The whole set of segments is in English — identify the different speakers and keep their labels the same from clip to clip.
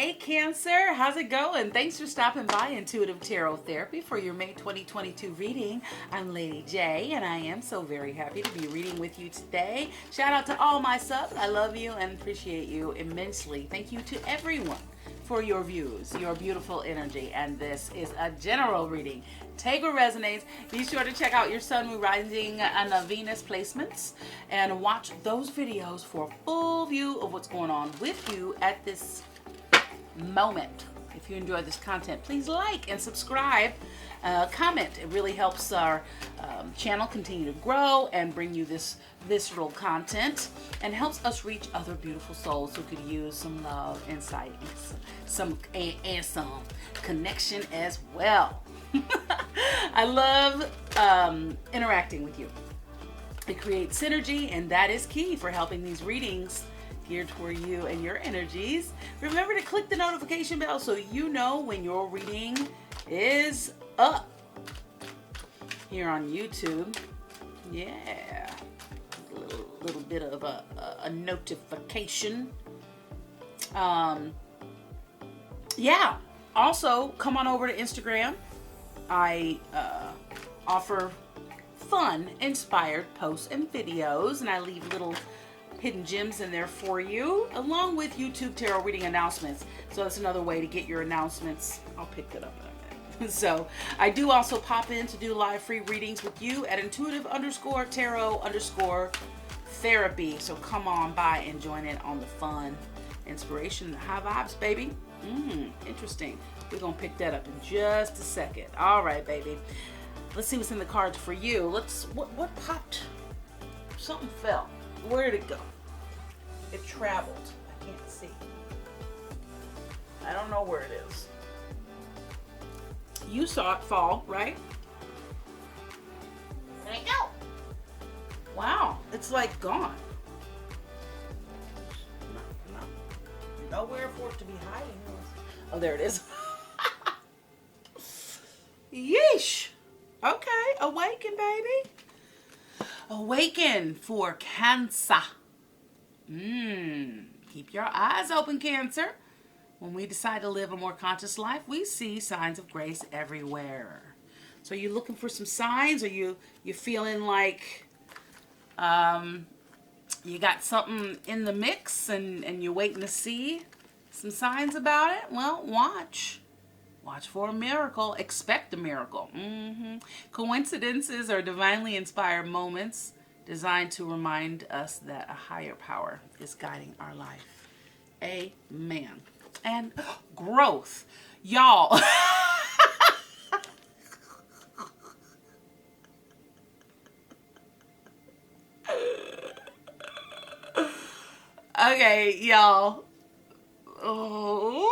Speaker 1: Hey Cancer, how's it going? Thanks for stopping by Intuitive Tarot Therapy for your May 2022 reading. I'm Lady J, and I am so very happy to be reading with you today. Shout out to all my subs. I love you and appreciate you immensely. Thank you to everyone for your views, your beautiful energy, and this is a general reading. Take what resonates. Be sure to check out your Sun, Moon, Rising, and Venus placements and watch those videos for a full view of what's going on with you at this moment. If you enjoy this content, please like and subscribe, comment. It really helps our channel continue to grow and bring you this visceral content, and helps us reach other beautiful souls who could use some love, insight, and some connection as well. I love interacting with you. It creates synergy, and that is key for helping these readings geared toward you and your energies. Remember to click the notification bell so you know when your reading is up here on YouTube. Yeah, a little bit of a notification. Yeah, also come on over to Instagram. I offer fun, inspired posts and videos, and I leave little hidden gems in there for you, along with YouTube tarot reading announcements. So that's another way to get your announcements. I'll pick that up in a minute. So I do also pop in to do live free readings with you at intuitive_tarot_therapy. So come on by and join in on the fun, inspiration, and high vibes, baby. Interesting. We're gonna pick that up in just a second. All right, baby. Let's see what's in the cards for you. What popped? Something fell. Where did it go? It traveled. I can't see. I don't know where it is. You saw it fall, right? There you go. Wow, it's like gone. Nowhere for it to be hiding. Oh, there it is. Yeesh. Okay, awaken, baby. Awaken for Cancer. Keep your eyes open, Cancer. When we decide to live a more conscious life, we see signs of grace everywhere. So are you looking for some signs? Are you feeling like you got something in the mix and you're waiting to see some signs about it? Well, watch. Watch for a miracle. Expect a miracle. Coincidences are divinely inspired moments designed to remind us that a higher power is guiding our life. Amen. And growth. Y'all. Okay, y'all. Oh.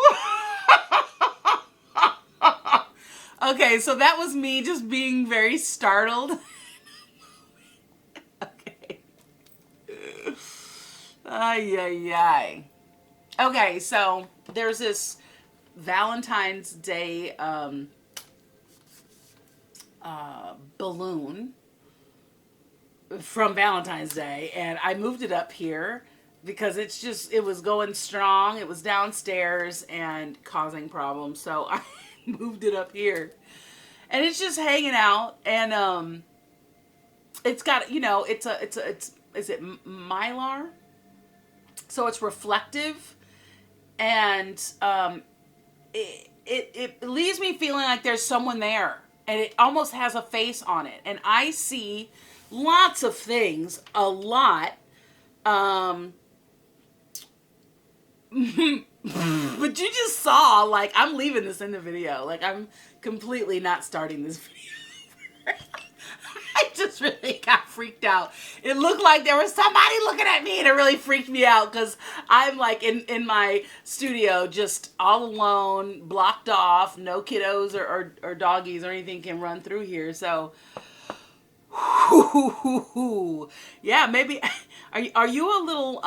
Speaker 1: Okay, so that was me just being very startled. Okay. Ay. Okay, so there's this Valentine's Day balloon from Valentine's Day, and I moved it up here because it was going strong. It was downstairs and causing problems, so I moved it up here, and it's just hanging out, and it's got, is it mylar? So it's reflective, and it leaves me feeling like there's someone there, and it almost has a face on it, and I see lots of things, a lot, but you just saw, like, I'm leaving this in the video. Like, I'm completely not starting this video. I just really got freaked out. It looked like there was somebody looking at me, and it really freaked me out because I'm like in my studio, just all alone, blocked off, no kiddos or doggies or anything can run through here. So, yeah, maybe, are you a little,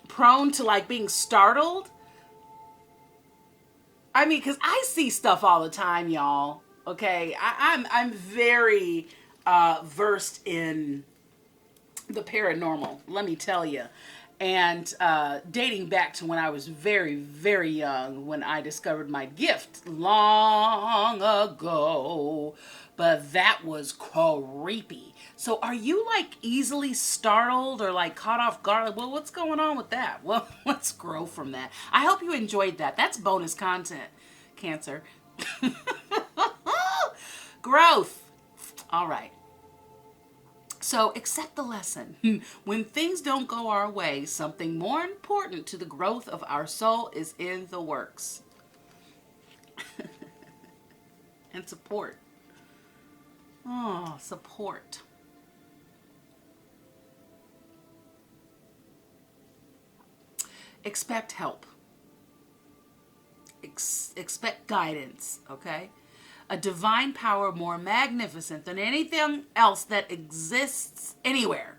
Speaker 1: prone to like being startled? I mean, because I see stuff all the time, y'all. Okay, I'm very versed in the paranormal, let me tell you. And dating back to when I was very, very young, when I discovered my gift long ago. But that was creepy. So are you like easily startled or like caught off guard? Like, well, what's going on with that? Well, let's grow from that. I hope you enjoyed that. That's bonus content, Cancer. Growth. All right. So accept the lesson. When things don't go our way, something more important to the growth of our soul is in the works. And support. Oh, support. Expect help. Expect guidance, okay? A divine power more magnificent than anything else that exists anywhere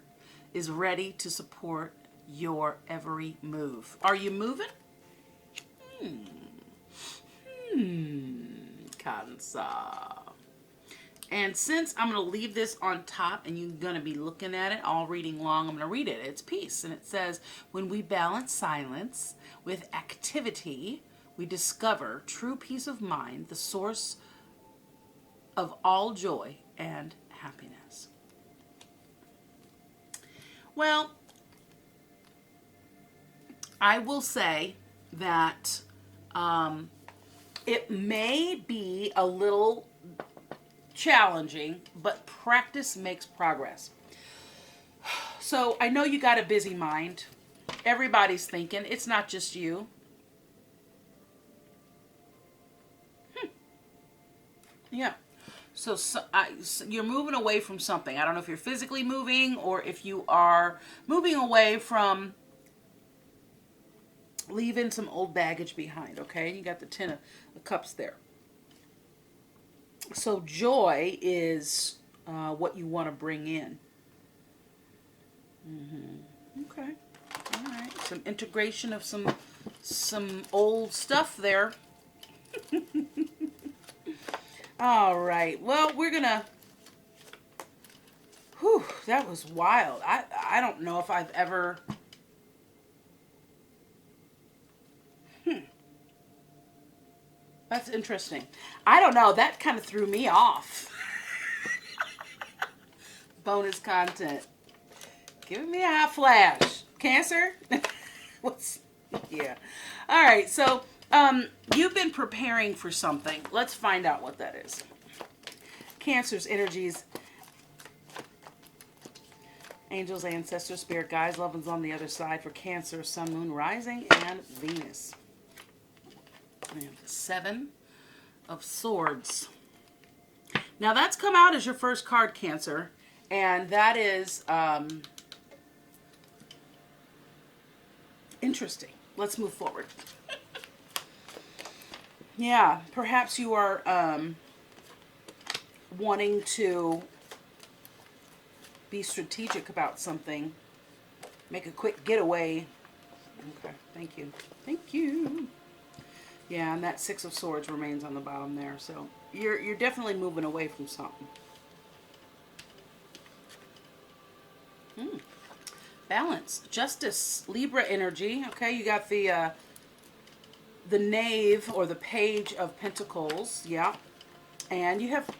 Speaker 1: is ready to support your every move. Are you moving? Cancer. And since I'm going to leave this on top and you're going to be looking at it all reading long, I'm going to read it. It's peace. And it says, when we balance silence with activity, we discover true peace of mind, the source of all joy and happiness. Well, I will say that it may be a little challenging, but practice makes progress. So I know you got a busy mind. Everybody's thinking. It's not just you. Yeah. So you're moving away from something. I don't know if you're physically moving or if you are moving away from leaving some old baggage behind, okay? You got the Ten of Cups there. So joy is what you want to bring in. Okay. All right. Some integration of some old stuff there. All right. Well, we're gonna. Whew, that was wild. I don't know if I've ever. That's interesting. I don't know. That kind of threw me off. Bonus content. Giving me a hot flash. Cancer? Yeah. All right. So, you've been preparing for something. Let's find out what that is. Cancer's energies. Angels, ancestors, spirit guides, loved ones on the other side for Cancer, Sun, Moon, Rising, and Venus. We have the Seven of Swords. Now that's come out as your first card, Cancer, and that is interesting. Let's move forward. Yeah, perhaps you are wanting to be strategic about something. Make a quick getaway. Okay, thank you. Thank you. Yeah, and that Six of Swords remains on the bottom there. So you're definitely moving away from something. Balance, justice, Libra energy. Okay, you got the Knave or the Page of Pentacles. Yeah, and you have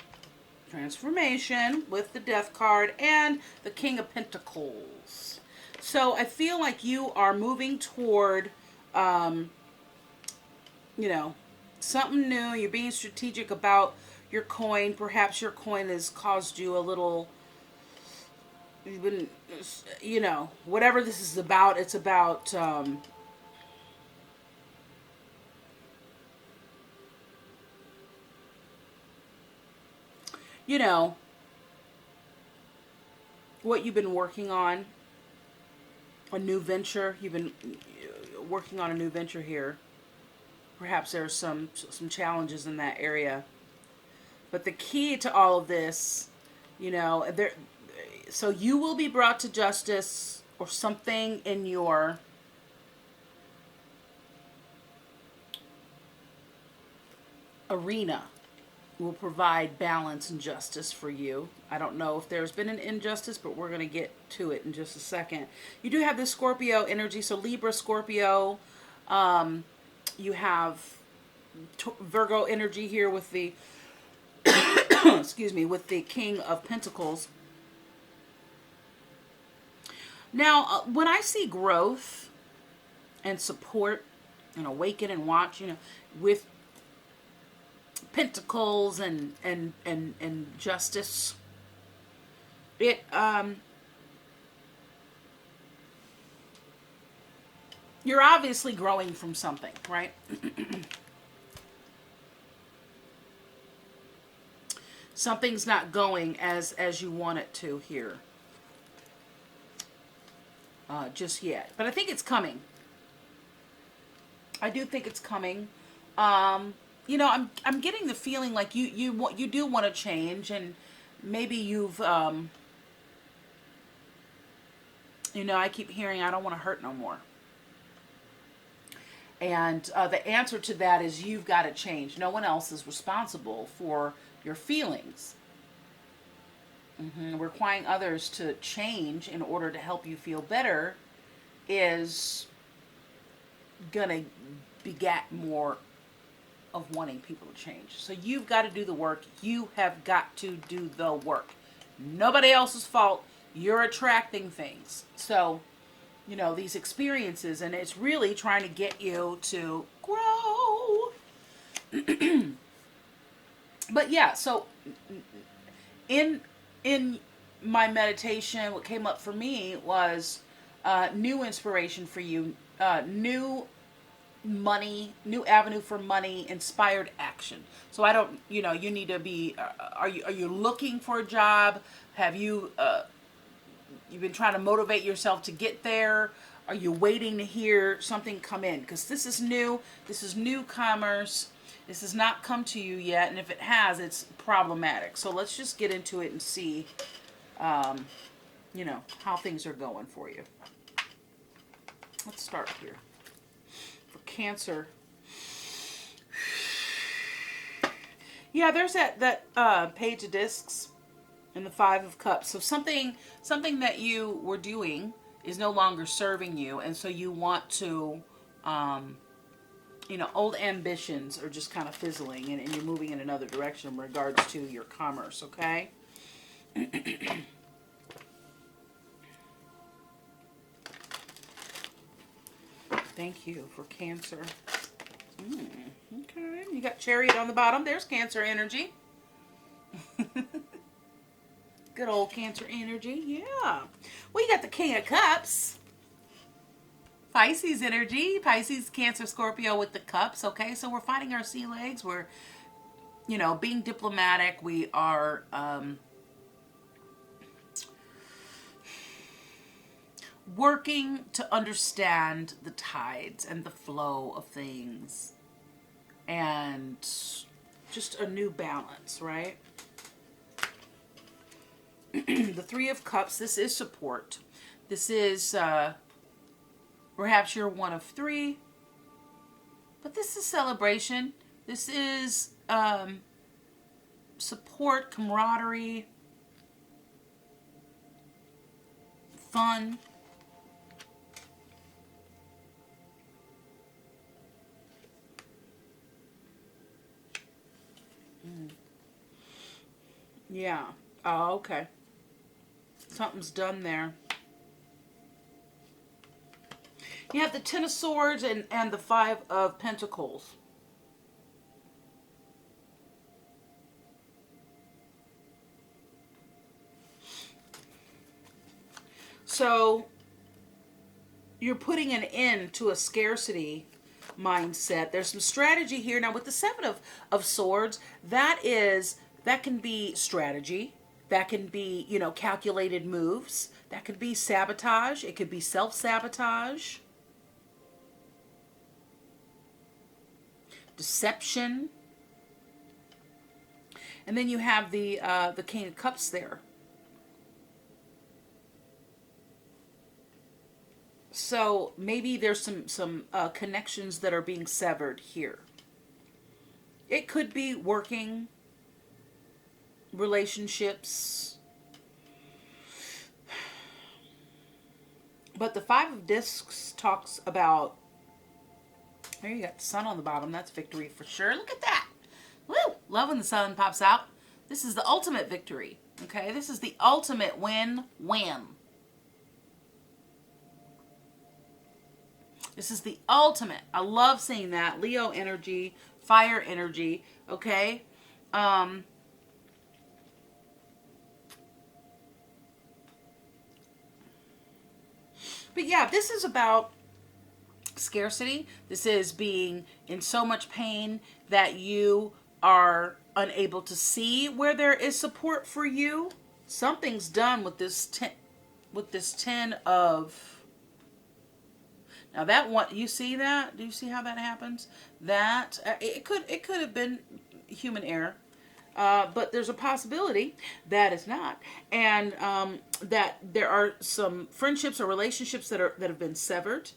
Speaker 1: transformation with the Death card and the King of Pentacles. So I feel like you are moving toward something new. You're being strategic about your coin. Perhaps your coin has caused you a little, whatever this is about, it's about, what you've been working on, a new venture. You've been working on a new venture here. Perhaps there's some challenges in that area. But the key to all of this, so you will be brought to justice or something in your arena will provide balance and justice for you. I don't know if there's been an injustice, but we're going to get to it in just a second. You do have this Scorpio energy, so Libra, Scorpio. You have Virgo energy here with the, excuse me, with the King of Pentacles. Now, when I see growth and support and awaken and watch, with Pentacles and justice, it you're obviously growing from something, right? Something's not going as you want it to here just yet, but I think it's coming. I do think it's coming. I'm getting the feeling like you do want to change, and maybe you've I keep hearing, I don't want to hurt no more. And the answer to that is you've got to change. No one else is responsible for your feelings. Requiring others to change in order to help you feel better is gonna begat more of wanting people to change. So you've got to do the work. You have got to do the work. Nobody else's fault. You're attracting things. So, these experiences, and it's really trying to get you to grow. But yeah, so in my meditation, what came up for me was new inspiration for you, new money, new avenue for money, inspired action. So I don't, you need to be, are you looking for a job? Have you, you've been trying to motivate yourself to get there? Are you waiting to hear something come in? Because this is new commerce. This has not come to you yet, and if it has, it's problematic. So let's just get into it and see, how things are going for you. Let's start here. For Cancer. Yeah, there's that Page of Discs and the Five of Cups. So something that you were doing is no longer serving you, and so you want to, old ambitions are just kind of fizzling, and you're moving in another direction in regards to your commerce, okay? Thank you for Cancer. Okay, you got Chariot on the bottom. There's Cancer energy. Good old Cancer energy, yeah. Well, you got the King of Cups. Pisces energy. Pisces, Cancer, Scorpio with the cups, okay? So we're fighting our sea legs. We're, being diplomatic. We are working to understand the tides and the flow of things. And just a new balance, right? The Three of Cups, this is support. This is, perhaps you're one of three, but this is celebration. This is support, camaraderie, fun. Yeah. Oh, okay. Something's done there. You have the Ten of Swords and the Five of Pentacles. So you're putting an end to a scarcity mindset. There's some strategy here. Now with the Seven of Swords, that can be strategy. That can be, calculated moves. That could be sabotage. It could be self-sabotage. Deception. And then you have the King of Cups there. So maybe there's some connections that are being severed here. It could be working relationships. But the Five of Discs talks about, there you got the sun on the bottom. That's victory for sure. Look at that. Woo! Love when the sun pops out. This is the ultimate victory. Okay, this is the ultimate win-win. This is the ultimate. I love seeing that. Leo energy, fire energy. Okay. But yeah, this is about scarcity. This is being in so much pain that you are unable to see where there is support for you. Something's done with this ten of. Now that one, you see that? Do you see how that happens? That it could have been human error, but there's a possibility that it's not, and that there are some friendships or relationships that have been severed.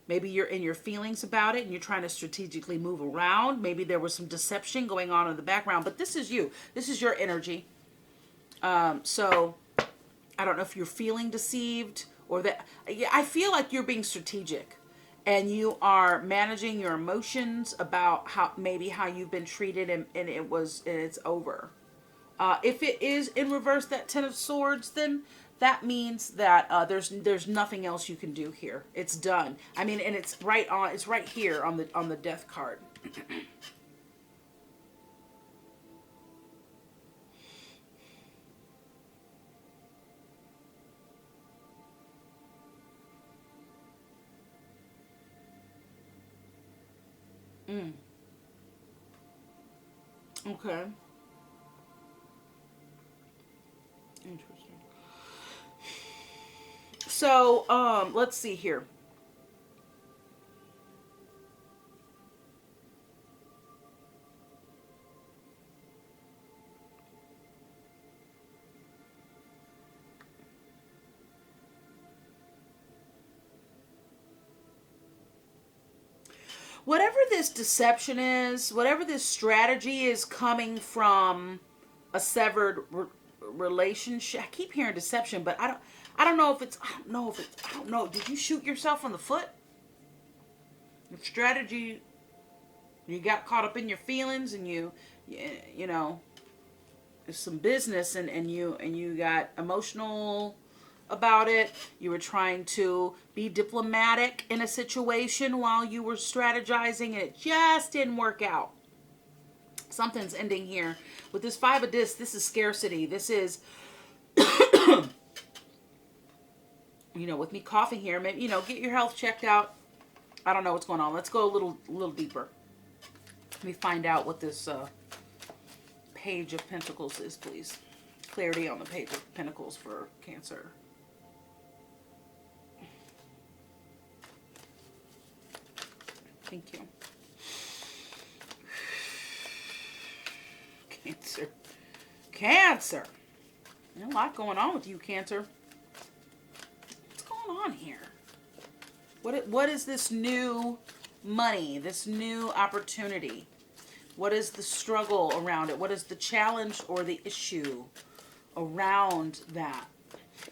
Speaker 1: Maybe you're in your feelings about it and you're trying to strategically move around. Maybe there was some deception going on in the background, but this is you. This is your energy. So I don't know if you're feeling deceived or that. I feel like you're being strategic and you are managing your emotions about how you've been treated and it's over. If it is in reverse, that Ten of Swords, then that means that there's nothing else you can do here. It's done. I mean, and it's right here on the Death card. Okay. Interesting. So, let's see here. Whatever this deception is, whatever this strategy is coming from a severed relationship. I keep hearing deception, but I don't know if it's, I don't know. Did you shoot yourself in the foot? The strategy, you got caught up in your feelings and you know, it's some business and you got emotional about it. You were trying to be diplomatic in a situation while you were strategizing and it just didn't work out. Something's ending here. With this Five of Discs, this is scarcity. This is, with me coughing here, maybe, get your health checked out. I don't know what's going on. Let's go a little deeper. Let me find out what this Page of Pentacles is, please. Clarity on the Page of Pentacles for Cancer. Thank you. Cancer. There's a lot going on with you, Cancer. What's going on here? What is this new money, this new opportunity? What is the struggle around it? What is the challenge or the issue around that?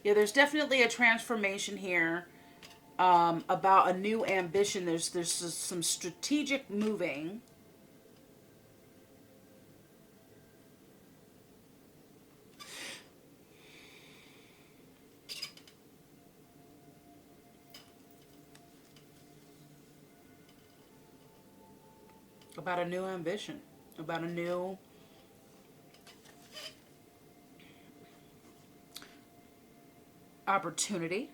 Speaker 1: Yeah, there's definitely a transformation here about a new ambition. There's some strategic moving. About a new ambition, about a new opportunity.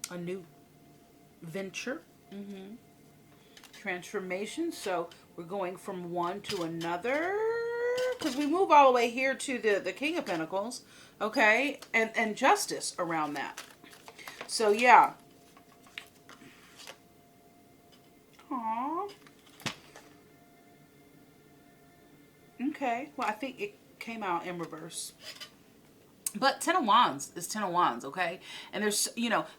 Speaker 1: A new venture. Transformation. So we're going from one to another. Because we move all the way here to the King of Pentacles. Okay? And justice around that. So yeah. Aww. Okay. Well, I think it came out in reverse. But Ten of Wands is Ten of Wands, okay? And there's,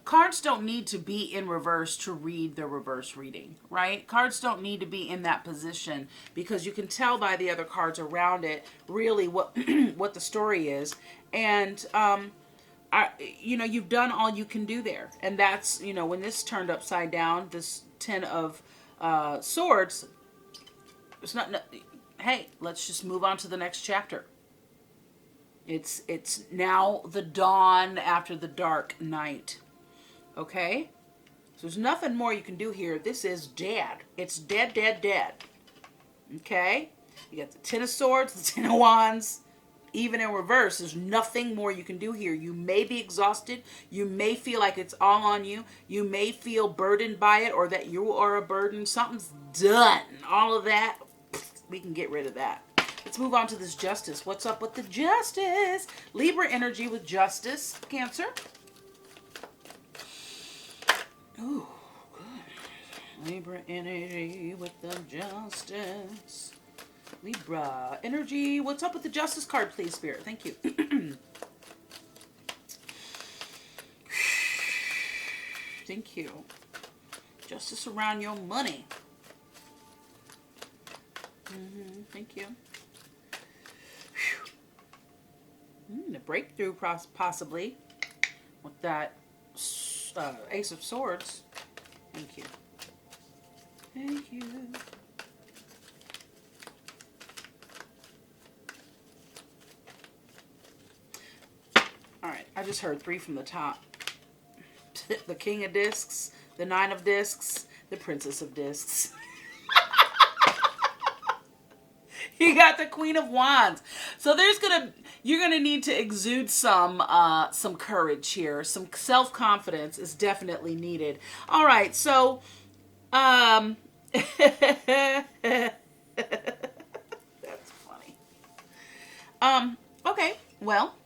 Speaker 1: cards don't need to be in reverse to read the reverse reading, right? Cards don't need to be in that position because you can tell by the other cards around it really what what the story is. And, you've done all you can do there. And that's, when this turned upside down, this Ten of Swords, it's not, hey, let's just move on to the next chapter. It's now the dawn after the dark night. Okay? So there's nothing more you can do here. This is dead. It's dead, dead, dead. Okay? You got the Ten of Swords, the Ten of Wands. Even in reverse, there's nothing more you can do here. You may be exhausted. You may feel like it's all on you. You may feel burdened by it or that you are a burden. Something's done. All of that, we can get rid of that. Let's move on to this Justice. What's up with the Justice? Libra energy with Justice. Cancer. Ooh, good. Libra energy with the Justice. Libra energy. What's up with the Justice card, please, Spirit? Thank you. Thank you. Justice around your money. Thank you. A breakthrough possibly with that Ace of Swords. Thank you. Thank you. All right, I just heard 3 from the top. The King of Discs, the Nine of Discs, the Princess of Discs. You got the Queen of Wands. So you're gonna need to exude some courage here. Some self-confidence is definitely needed. All right, so that's funny. Okay, well,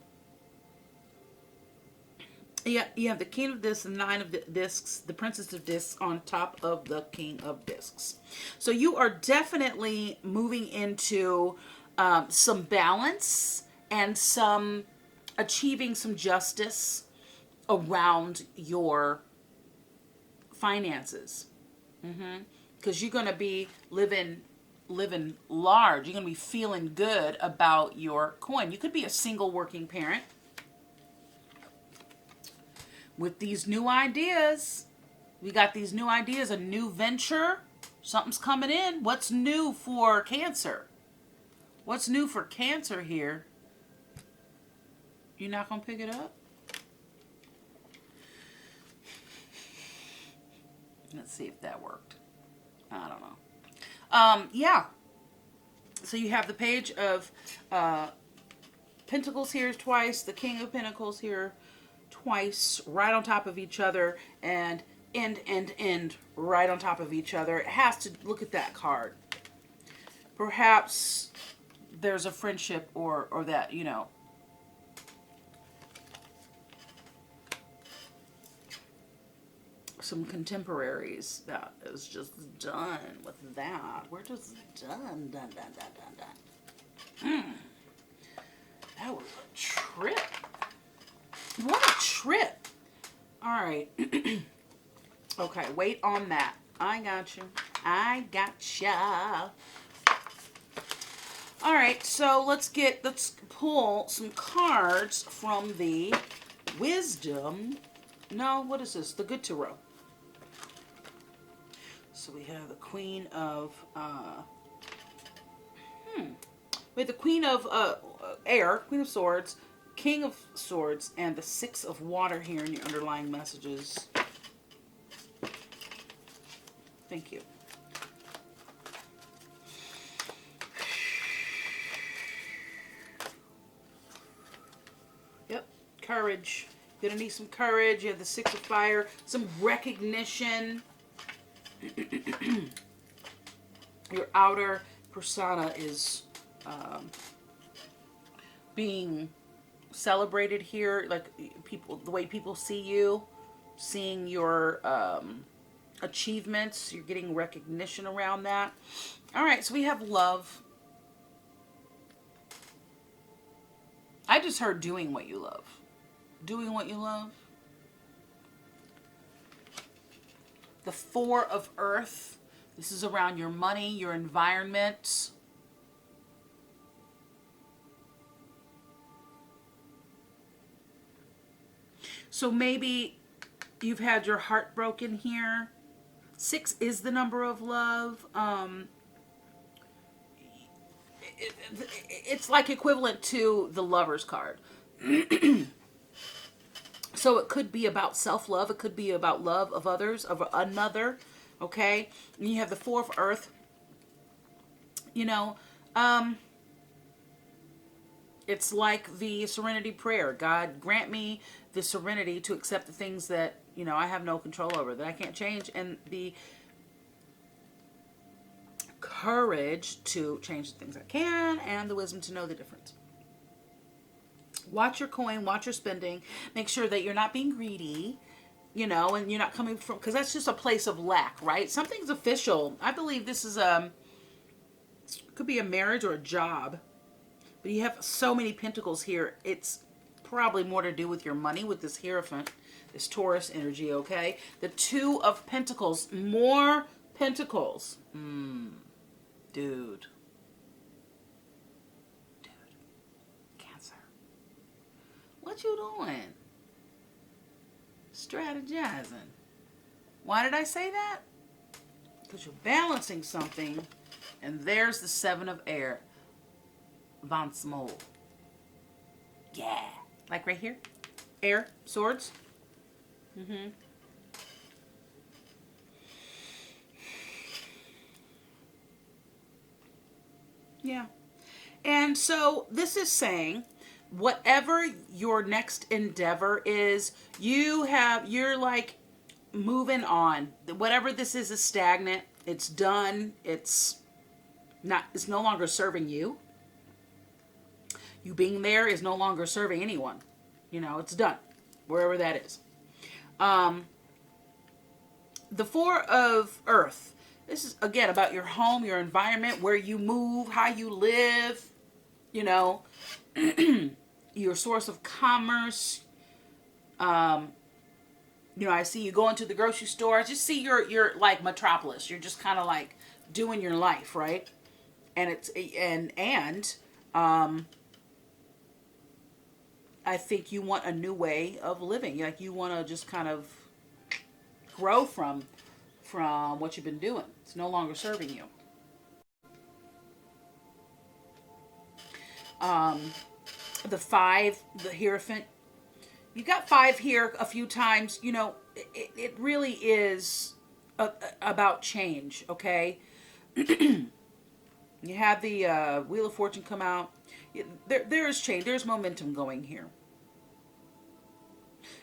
Speaker 1: yeah, you have the King of Discs, the Nine of Discs, the Princess of Discs on top of the King of Discs. So you are definitely moving into some balance and some achieving some justice around your finances. Because you're going to be living large. You're going to be feeling good about your coin. You could be a single working parent. With these new ideas, we got these new ideas, a new venture. Something's coming in. What's new for Cancer? What's new for Cancer here? You're not going to pick it up? Let's see if that worked. I don't know. Yeah. So you have the Page of Pentacles here twice, the King of Pentacles here twice, right on top of each other, and end right on top of each other. It has to, look at that card. Perhaps there's a friendship or that, some contemporaries that is just done with that. We're just done. That was a trip. What a trip. All right. Okay, wait on that. I got you. All right, so let's pull some cards from the Wisdom. No, what is this? The Good Tarot. So we have the Queen of we have the Queen of Air, Queen of Swords, King of Swords, and the Six of Water here in your underlying messages. Thank you. Yep, courage. You're gonna need some courage. You have the Six of Fire, some recognition. Your outer persona is being celebrated here, like people, the way people see you, seeing your achievements, you're getting recognition around that. All right, so we have love. I just heard doing what you love. Doing what you love. The Four of Earth. This is around your money, your environment. So maybe you've had your heart broken here. 6 is the number of love. It's like equivalent to the Lover's card. So it could be about self-love. It could be about love of others, of another. Okay? And you have the Four of Earth. You know, it's like the serenity prayer. God, grant me the serenity to accept the things that, you know, I have no control over, that I can't change, and the courage to change the things I can, and the wisdom to know the difference. Watch your coin, watch your spending. Make sure that you're not being greedy, you know, and you're not coming from, because that's just a place of lack, right? Something's official. I believe this is could be a marriage or a job. But you have so many pentacles here. It's probably more to do with your money with this Hierophant, this Taurus energy, okay? The Two of Pentacles, more pentacles. Dude. Cancer. What you doing? Strategizing. Why did I say that? Because you're balancing something, and there's the Seven of Air. Von Smol. Yeah. Like right here. Air. Swords. Yeah. And so this is saying, whatever your next endeavor is, you're like moving on. Whatever this is stagnant. It's done. It's no longer serving you. You being there is no longer serving anyone. You know, it's done. Wherever that is. The Four of Earth. This is, again, about your home, your environment, where you move, how you live, you know, your source of commerce. You know, I see you going to the grocery store. I just see your like metropolis. You're just kind of like doing your life, right? And I think you want a new way of living. Like you want to just kind of grow from what you've been doing. It's no longer serving you. The 5, the Hierophant. You got 5 here a few times. You know, it really is about change, okay? You have the Wheel of Fortune come out. There is change. There's momentum going here.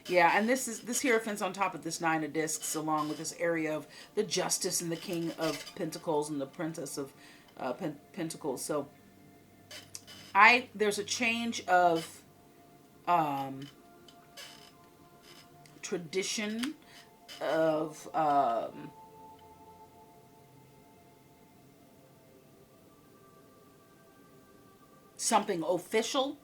Speaker 1: Yeah, and this Hierophant's on top of this 9 of Discs, along with this area of the Justice and the King of Pentacles and the Princess of Pentacles. So there's a change of tradition, of something official.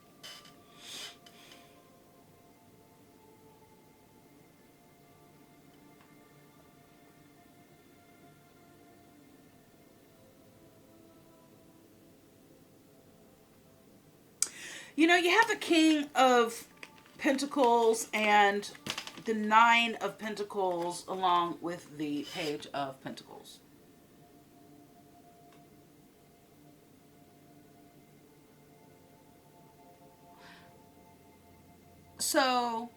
Speaker 1: You know, you have the King of Pentacles and the 9 of Pentacles along with the Page of Pentacles. So,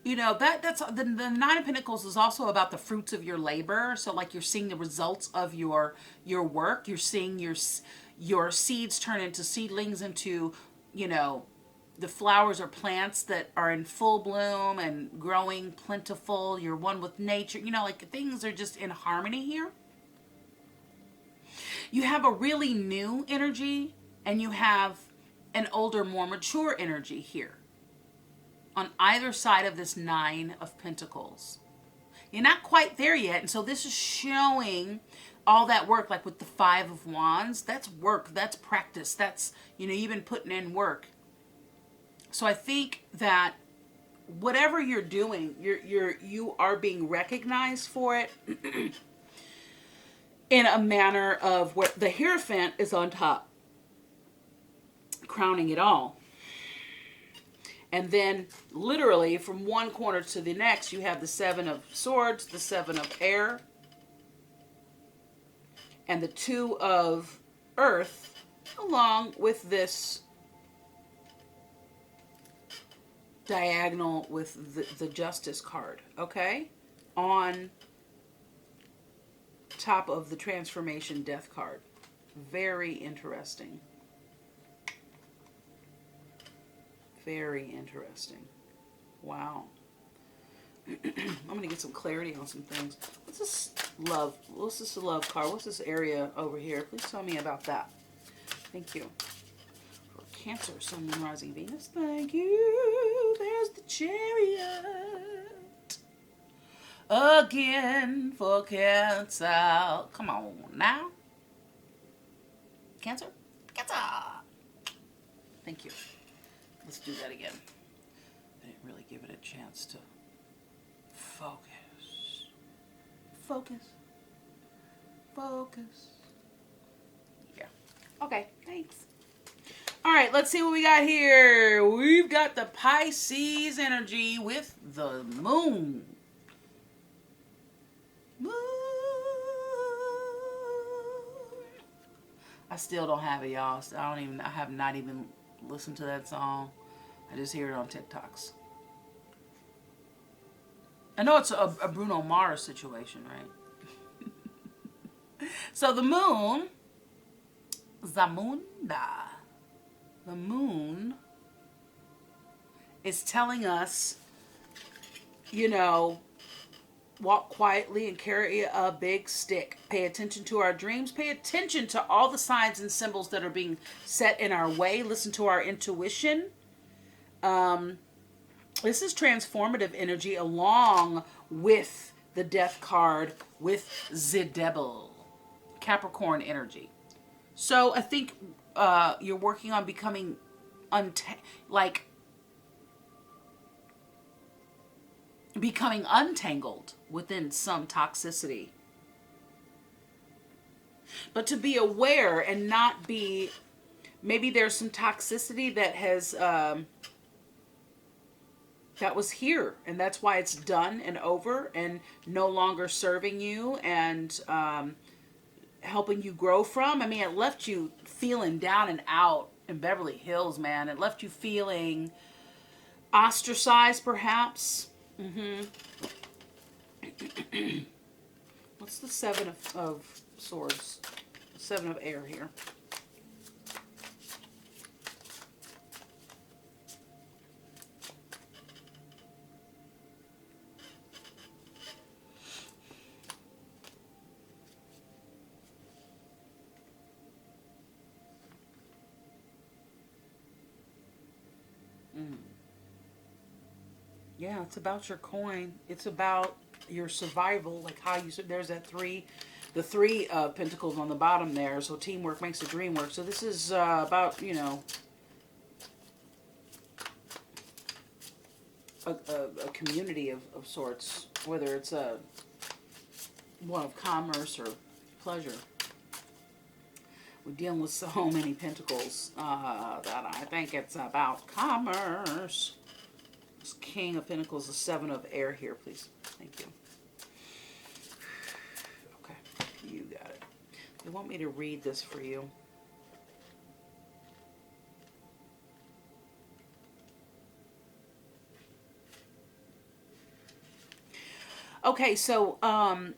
Speaker 1: you know, that's the 9 of Pentacles is also about the fruits of your labor. So like you're seeing the results of your work. You're seeing your seeds turn into seedlings, into, you know, the flowers or plants that are in full bloom and growing plentiful. You're one with nature. You know, like things are just in harmony here. You have a really new energy and you have an older, more mature energy here. On either side of this 9 of Pentacles. You're not quite there yet, and so this is showing all that work, like with the Five of Wands, that's work, that's practice, that's, you've been putting in work. So I think that whatever you're doing, you are being recognized for it in a manner of where the Hierophant is on top, crowning it all. And then literally from one corner to the next, you have the Seven of Swords, the Seven of Air, and the Two of Earth, along with this diagonal with the Justice card, okay? On top of the Transformation Death card. Very interesting. Very interesting. Wow. I'm going to get some clarity on some things. What's this love? What's this love card? What's this area over here? Please tell me about that. Thank you. For Cancer, Sun, Moon, Rising, Venus. Thank you. There's the Chariot. Again for Cancer. Come on now. Cancer? Cancer. Thank you. Let's do that again. I didn't really give it a chance to focus. Focus. Focus. Yeah. Okay, thanks. All right, let's see what we got here. We've got the Pisces energy with the moon. Moon. I still don't have it, y'all. I have not even listened to that song. I just hear it on TikToks. I know it's a Bruno Mars situation, right? So the moon, Zamunda, the moon is telling us, walk quietly and carry a big stick. Pay attention to our dreams. Pay attention to all the signs and symbols that are being set in our way. Listen to our intuition. This is transformative energy along with the Death card with the Devil. Capricorn energy. So I think you're working on becoming becoming untangled within some toxicity. But to be aware and not be, maybe there's some toxicity that has, that was here, and that's why it's done and over and no longer serving you and helping you grow from. I mean, it left you feeling down and out in Beverly Hills, man. It left you feeling ostracized, perhaps. What's the Seven of Swords? Seven of Air here. Yeah, it's about your coin. It's about your survival, like how you said. There's that the three pentacles on the bottom there. So teamwork makes the dream work. So this is about, a community of sorts, whether it's one of commerce or pleasure. We're dealing with so many pentacles that I think it's about commerce. This King of Pentacles, the Seven of Air here, please. Thank you. Okay, you got it. They want me to read this for you. Okay, so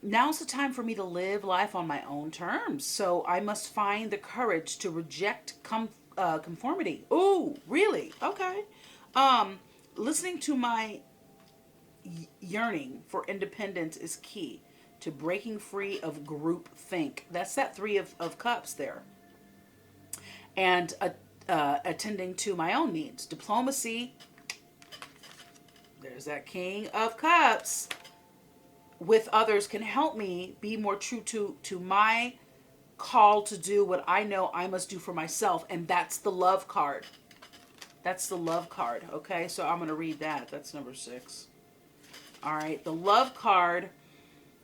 Speaker 1: now's the time for me to live life on my own terms. So I must find the courage to reject conformity. Ooh, really? Okay. Listening to my yearning for independence is key to breaking free of group think. That's that Three of Cups there. And attending to my own needs. Diplomacy. There's that King of Cups. with others can help me be more true to my call to do what I know I must do for myself. And that's the love card. That's the love card. Okay, so I'm going to read that. That's number 6. All right, the love card,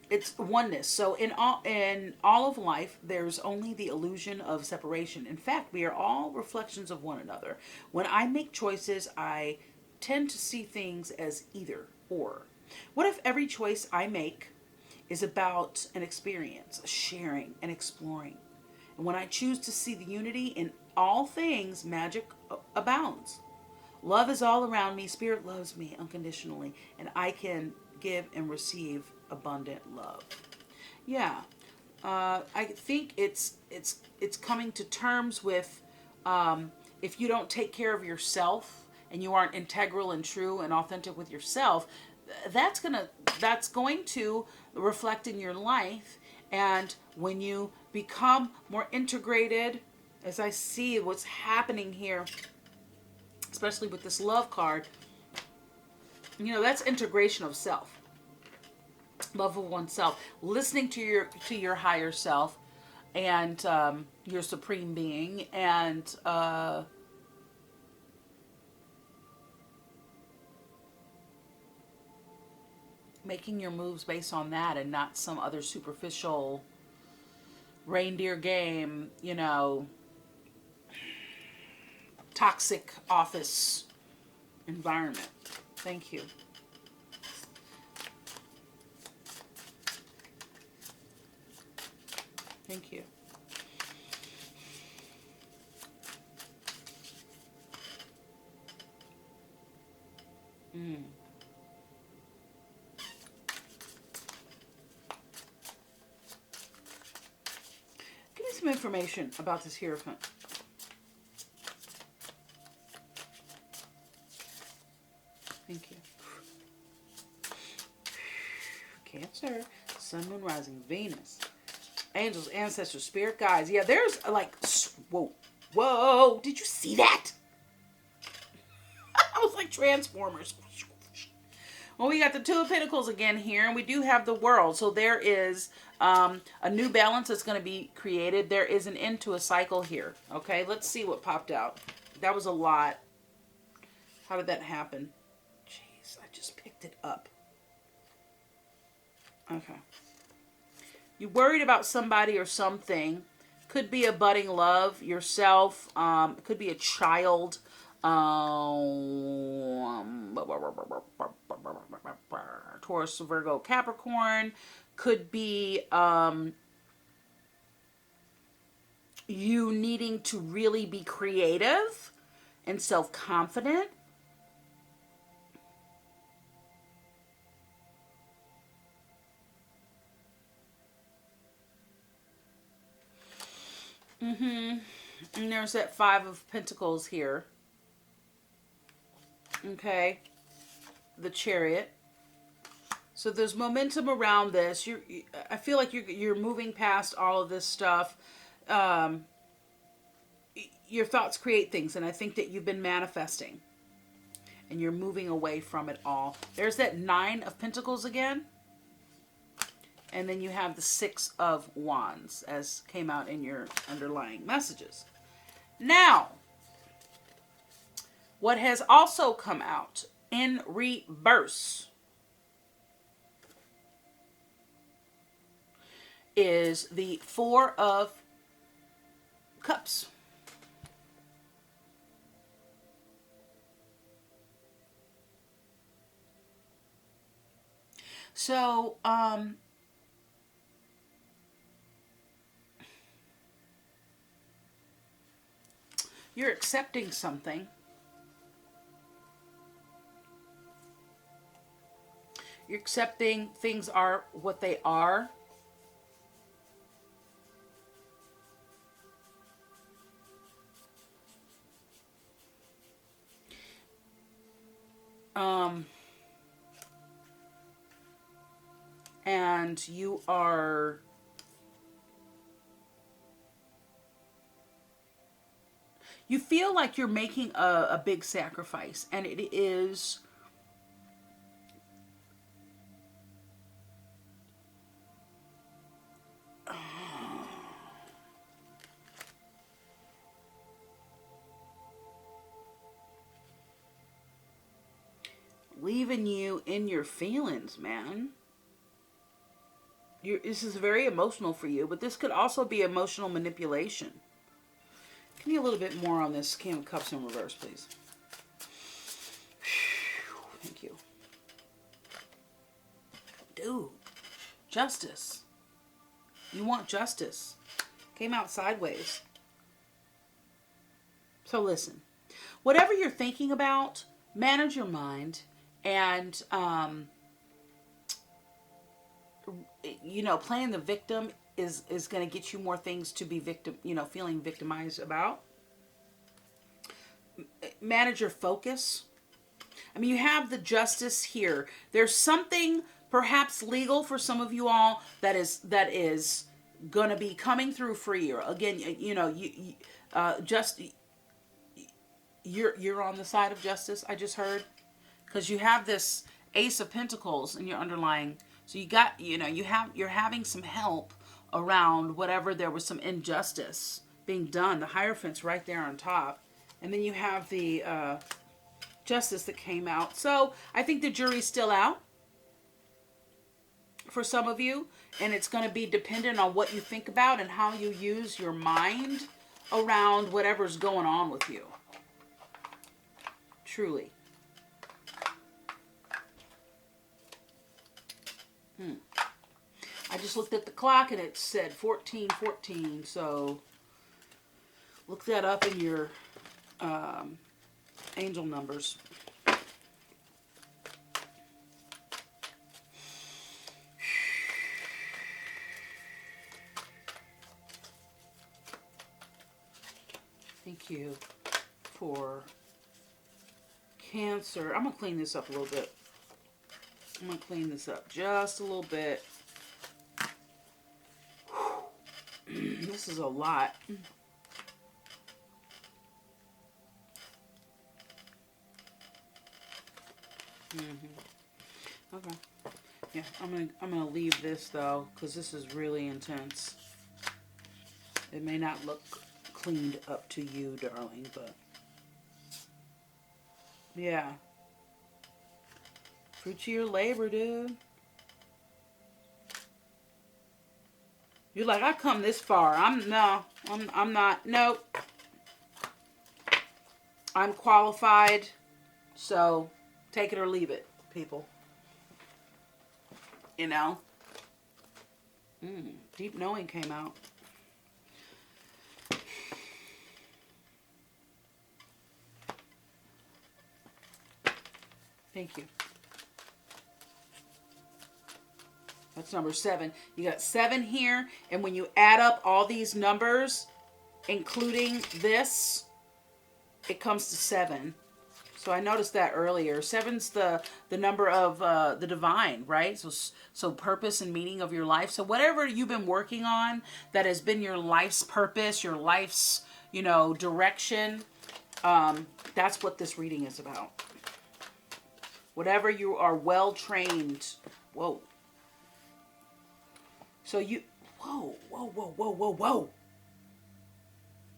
Speaker 1: it's oneness. So in all of life, there's only the illusion of separation. In fact, we are all reflections of one another. When I make choices, I tend to see things as either or. What if every choice I make is about an experience, a sharing, and exploring? And when I choose to see the unity in all things, magic abounds. Love is all around me. Spirit loves me unconditionally, and I can give and receive abundant love. Yeah, I think it's coming to terms with if you don't take care of yourself and you aren't integral and true and authentic with yourself, that's going to reflect in your life. And when you become more integrated, as I see what's happening here, especially with this love card, that's integration of self, love of oneself, listening to your higher self and your supreme being, and making your moves based on that and not some other superficial reindeer game, toxic office environment. Thank you. Thank you. Give me some information about this Hierophant. Thank you. Cancer, Sun, Moon, Rising, Venus. Angels, ancestors, spirit guides. Yeah, there's whoa. Did you see that? I was like Transformers. Well, we got the Two of Pentacles again here, and we do have the World. So there is a new balance that's going to be created. There is an end to a cycle here. Okay, let's see what popped out. That was a lot. How did that happen? Jeez, I just picked it up. Okay. You're worried about somebody or something. Could be a budding love, yourself. It could be a child. Taurus, Virgo, Capricorn. Could be you needing to really be creative and self-confident. And there's that Five of Pentacles here. Okay. The Chariot. So there's momentum around this. I feel like you're moving past all of this stuff. Your thoughts create things, and I think that you've been manifesting. And you're moving away from it all. There's that Nine of Pentacles again. And then you have the Six of Wands, as came out in your underlying messages. Now, what has also come out in reverse is the Four of Cups. So, you're accepting something. You're accepting things are what they are. And you are you feel like you're making a big sacrifice, and it is leaving you in your feelings, man. This is very emotional for you, but this could also be emotional manipulation. Give me a little bit more on this King of Cups in reverse, please. Thank you. Dude, justice. You want justice. Came out sideways. So listen, whatever you're thinking about, manage your mind, and playing the victim is going to get you more things to be feeling victimized about. Manage your focus. I mean, you have the justice here. There's something perhaps legal for some of you all that is going to be coming through for you. Again, you're on the side of justice. I just heard, because you have this Ace of Pentacles in your underlying. So you're having some help around whatever there was some injustice being done. The Hierophant's right there on top. And then you have the Justice that came out. So I think the jury's still out for some of you. And it's going to be dependent on what you think about and how you use your mind around whatever's going on with you. Truly. I just looked at the clock and it said 14:14. So look that up in your angel numbers. Thank you for Cancer. I'm going to clean this up a little bit. I'm going to clean this up just a little bit. This is a lot. Okay. Yeah, I'm gonna leave this though, because this is really intense. It may not look cleaned up to you, darling, but yeah. Fruit of your labor, dude. You're like, I come this far. I'm not. Nope. I'm qualified. So take it or leave it, people. You know? Deep knowing came out. Thank you. That's number 7. You got 7 here. And when you add up all these numbers, including this, it comes to 7. So I noticed that earlier. 7's the number of the divine, right? So purpose and meaning of your life. So whatever you've been working on that has been your life's purpose, your life's, direction, that's what this reading is about. Whatever you are well trained. Whoa. So whoa.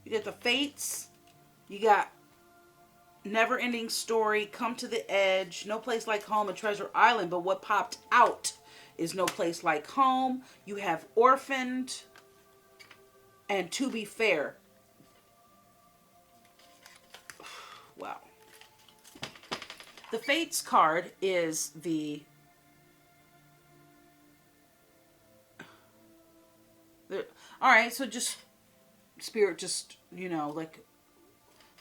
Speaker 1: You get the Fates. You got Never Ending Story, Come to the Edge, No Place Like Home, and Treasure Island. But what popped out is No Place Like Home. You have Orphaned and To Be Fair. Wow. The Fates card is all right, so just Spirit, just, like,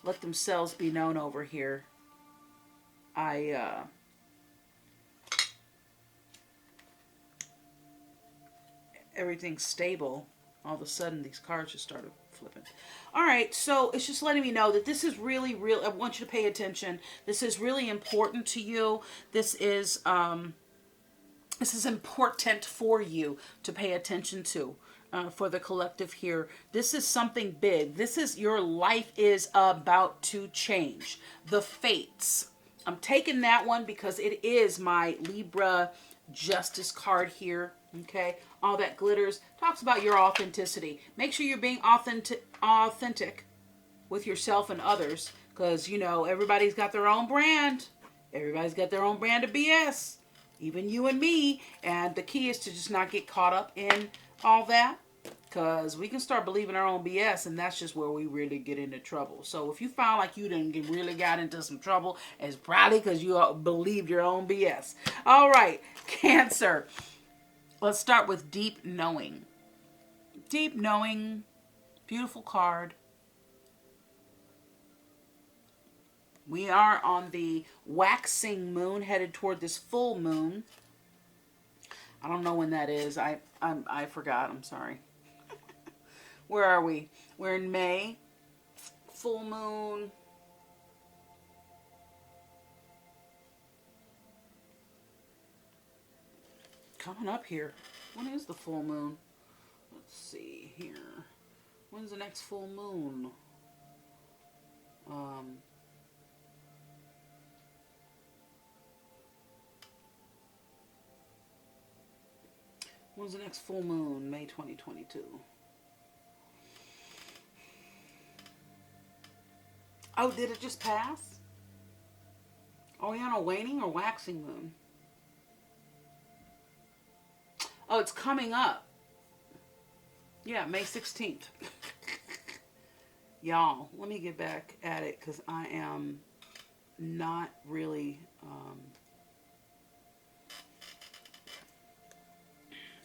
Speaker 1: let themselves be known over here. Everything's stable. All of a sudden, these cards just started flipping. All right, so it's just letting me know that this is really, I want you to pay attention. This is really important to you. This is important for you to pay attention to. For the collective here. This is something big. This is your life is about to change. The Fates. I'm taking that one because it is my Libra Justice card here. Okay. All that glitters. Talks about your authenticity. Make sure you're being authentic with yourself and others. Because, everybody's got their own brand. Everybody's got their own brand of BS. Even you and me. And the key is to just not get caught up in all that. Because we can start believing our own BS, and that's just where we really get into trouble. So if you found like you didn't really got into some trouble, it's probably because you believed your own BS. All right, Cancer. Let's start with deep knowing. Deep knowing, beautiful card. We are on the waxing moon, headed toward this full moon. I don't know when that is. I forgot. I'm sorry. Where are we? We're in May. Full moon. Coming up here. When is the full moon? Let's see here. When's the next full moon? When's the next full moon? May 2022. Oh, did it just pass? Are we on a waning or waxing moon? Oh, it's coming up. Yeah, May 16th. Y'all, let me get back at it because I am not really...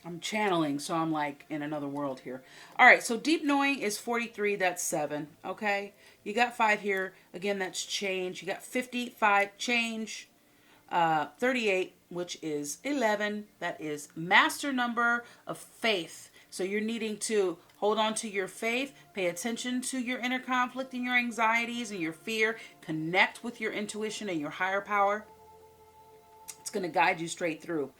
Speaker 1: I'm channeling, so I'm like in another world here. All right, so deep knowing is 43. That's 7. Okay, you got 5 here. Again, that's change. You got 55 change. 38, which is 11. That is master number of faith. So you're needing to hold on to your faith, pay attention to your inner conflict and your anxieties and your fear, connect with your intuition and your higher power. It's going to guide you straight through.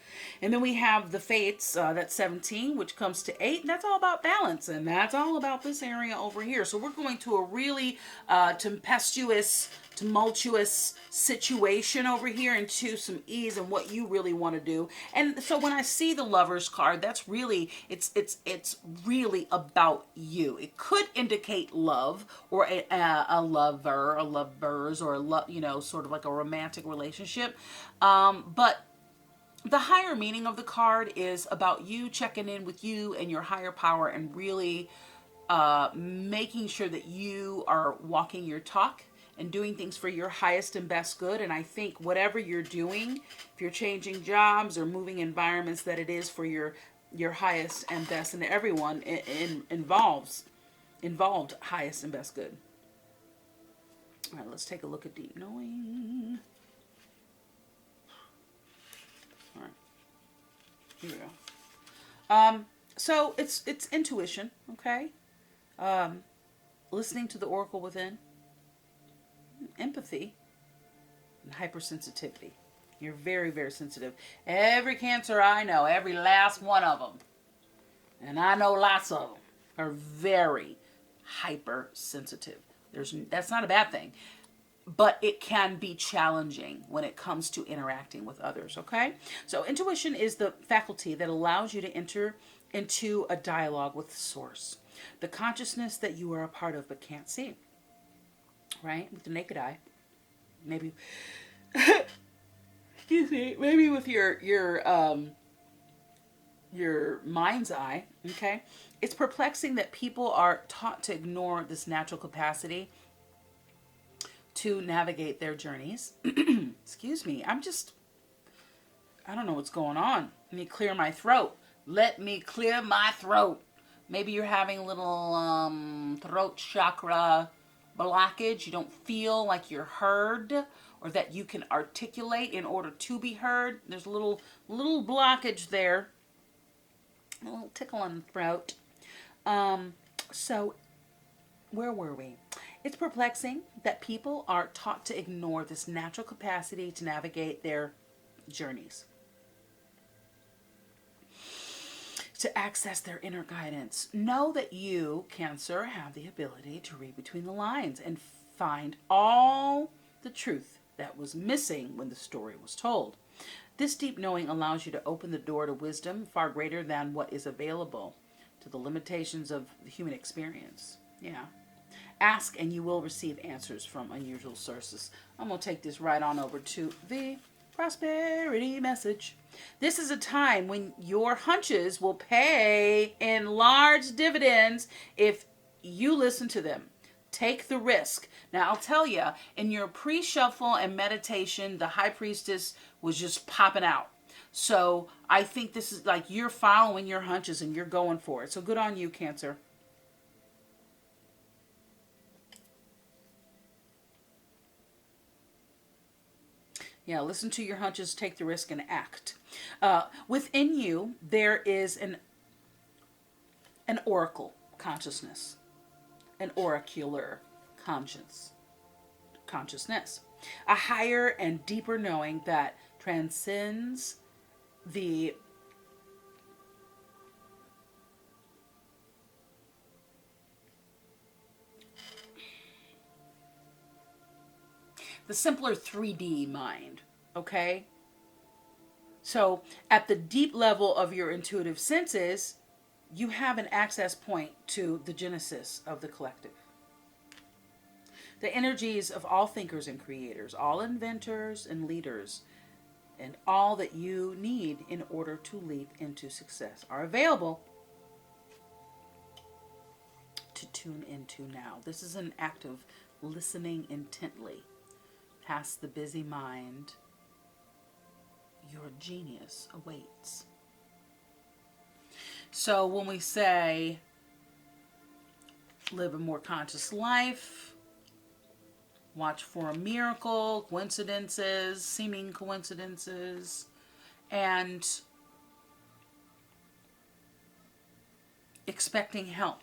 Speaker 1: And then we have the fates, that's 17, which comes to 8. And that's all about balance. And that's all about this area over here. So we're going to a really tempestuous, tumultuous situation over here into some ease and what you really want to do. And so when I see the Lover's card, that's really, it's really about you. It could indicate love or a lover, a lovers, or sort of like a romantic relationship. But the higher meaning of the card is about you checking in with you and your higher power and really making sure that you are walking your talk and doing things for your highest and best good. And I think whatever you're doing, if you're changing jobs or moving environments, that it is for your highest and best, and everyone involved highest and best good. All right, let's take a look at deep knowing. All right, here we go. So it's intuition, okay? Listening to the oracle within, empathy, and hypersensitivity. You're very, very sensitive. Every Cancer I know, every last one of them, and I know lots of them, are very hypersensitive. That's not a bad thing, but it can be challenging when it comes to interacting with others, okay? So intuition is the faculty that allows you to enter into a dialogue with the source, the consciousness that you are a part of but can't see, right? With the naked eye. Maybe, excuse me, maybe with your mind's eye, okay? It's perplexing that people are taught to ignore this natural capacity to navigate their journeys. Excuse me, I don't know what's going on. Let me clear my throat. Let me clear my throat. Maybe you're having a little throat chakra blockage. You don't feel like you're heard or that you can articulate in order to be heard. There's a little blockage there. A little tickle in the throat. So where were we? It's perplexing that people are taught to ignore this natural capacity to navigate their journeys, to access their inner guidance. Know that you, Cancer, have the ability to read between the lines and find all the truth that was missing when the story was told. This deep knowing allows you to open the door to wisdom far greater than what is available to the limitations of the human experience. Yeah. Ask and you will receive answers from unusual sources. I'm going to take this right on over to the prosperity message. This is a time when your hunches will pay in large dividends if you listen to them. Take the risk. Now, I'll tell you, in your pre-shuffle and meditation, the high priestess was just popping out. So I think this is like you're following your hunches and you're going for it. So good on you, Cancer. Yeah, listen to your hunches, take the risk, and act. Within you, there is an oracle consciousness, an oracular consciousness, a higher and deeper knowing that transcends the simpler 3D mind, okay? So at the deep level of your intuitive senses, you have an access point to the genesis of the collective. The energies of all thinkers and creators, all inventors and leaders, and all that you need in order to leap into success are available to tune into now. This is an act of listening intently. Past the busy mind, your genius awaits. So when we say live a more conscious life, watch for a miracle, coincidences, seeming coincidences, and expecting help.